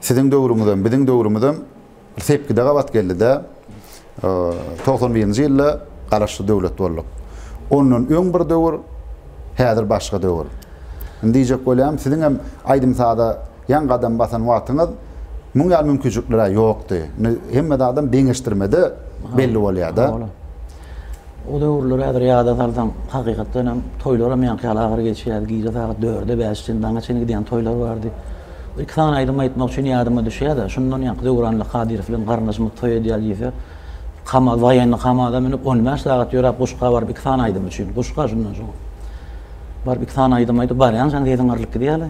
Speaker 1: siziň döwrüňizden, biziň döwrümizden sepkide gabat geldi-de 91-nji ýylda garaşly döwlet bolduk. Onun öň bir döwür, häzir başga döwür. Indi diýjek bolýam, siziň hem aýdym sagda ýan gadam basan wagtyňyz muňal mümkinçilikler ýokdy. Hemme adam deňeşdirmede belli bolýar da.
Speaker 2: O döwürler häzir ýada salsam hakykatdan hem toýlara men kyalagar geçýär, giýje saat 4-de 5-den geçen giden toýlar bardy. İki tane aýdym aýtmak üçin ýadyma düşýär da, şundan ýa Döwranly Kadirov bilen garnaşmy toý edýär diýse, kama waýanly kamada menip 15 saat ýörap guşga bar iki tane aýdym üçin. Guşga şundan soň. Bar iki tane aýdym aýdy, bar ýa-ni sen diýdiň arlyk diýerler.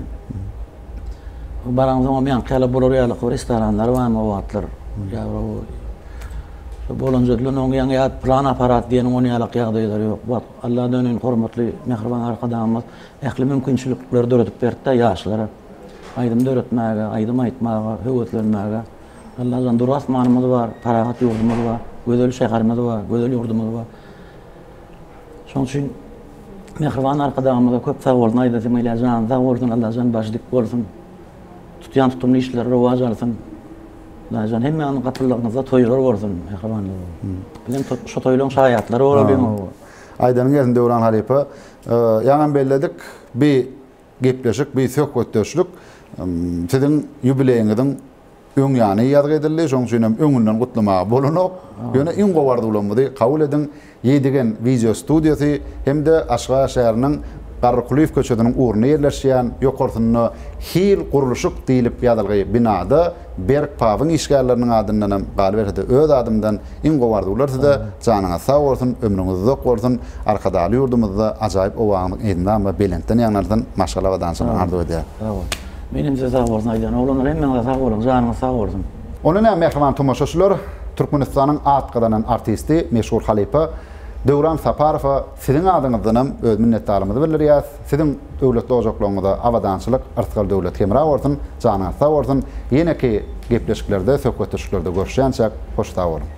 Speaker 2: Baraň soň men kala bolar ýaly restoranlar barmy wagtlar. Ýa-da Bolonjadlı onun ýa plan aparat diýen onu ýalak ýagdaýlar ýok. Bak, Allah dönün hormatly mehriban arkadaşymyz ähli mümkinçilikleri döretip berdi ýaşlara. Aýdym döretmäge, aýdym aýtmaga, höwetlenmäge. Allah'dan durasmanymyz bar, parahat ýurdumyz bar, gözel şäherimiz bar, gözel ýurdumyz bar. Şoň üçin mehriban arkadaşymyza köp sag bolsun, aýdysym ýa-da sag bolsun, Allah'dan başlyk bolsun. Tutýan tutumly işler rowaj alsyn. Lajan hemme anyň gapylaryňyzda toýlar bolsun, mehribanlyk. Bilen şu toýlaryň şaýatlary bolabilir.
Speaker 1: Aýdanyň ýerinde Döwran Halipa, ýaňam belledik, bir gepleşik, bir söhbetdeşlik sizin ýubileýiňiziň öň ýany ýadyr edildi, şoň üçin hem öňünden gutlamaga bolanok. Ýöne iň gowardy bolanmady kabul edin. Ýedigen video studiýasy hem de Aşgabat şäheriniň Garrykuliýew köçediniň urny ýerleşýän ýokarsyny hil guruluşyk diýilip ýadylgy binada Berk Pawyň işgärleriniň adyndan hem galiberde öz adymdan iň gowardy ulardy. Janyňyz sag bolsun, ömrüňiz uzak bolsun. Arkadaşly ýurdumyzda ajaýyp owaňyk edinam we belentden ýanlardan maşgalawadan soň ardy edýär.
Speaker 2: Benim sag bolsun aýdan, oğlanlar hemme sag bolsun, janyňyz sag bolsun.
Speaker 1: Onu näme mehriban tomoşaçylar, Türkmenistanyň atgydanan artisti meşhur Halipa Döwran Saparow sizin adyňyzdan hem öz minnetdarlygymyzy bildirýär. Sizin döwlet ojaklaryňyzda awadançylyk, artgal döwlet hemra bolsun, janyňyz sag bolsun. Ýene-ki gepleşiklerde, söhbetleşiklerde görüşýänçä hoş sag bolun.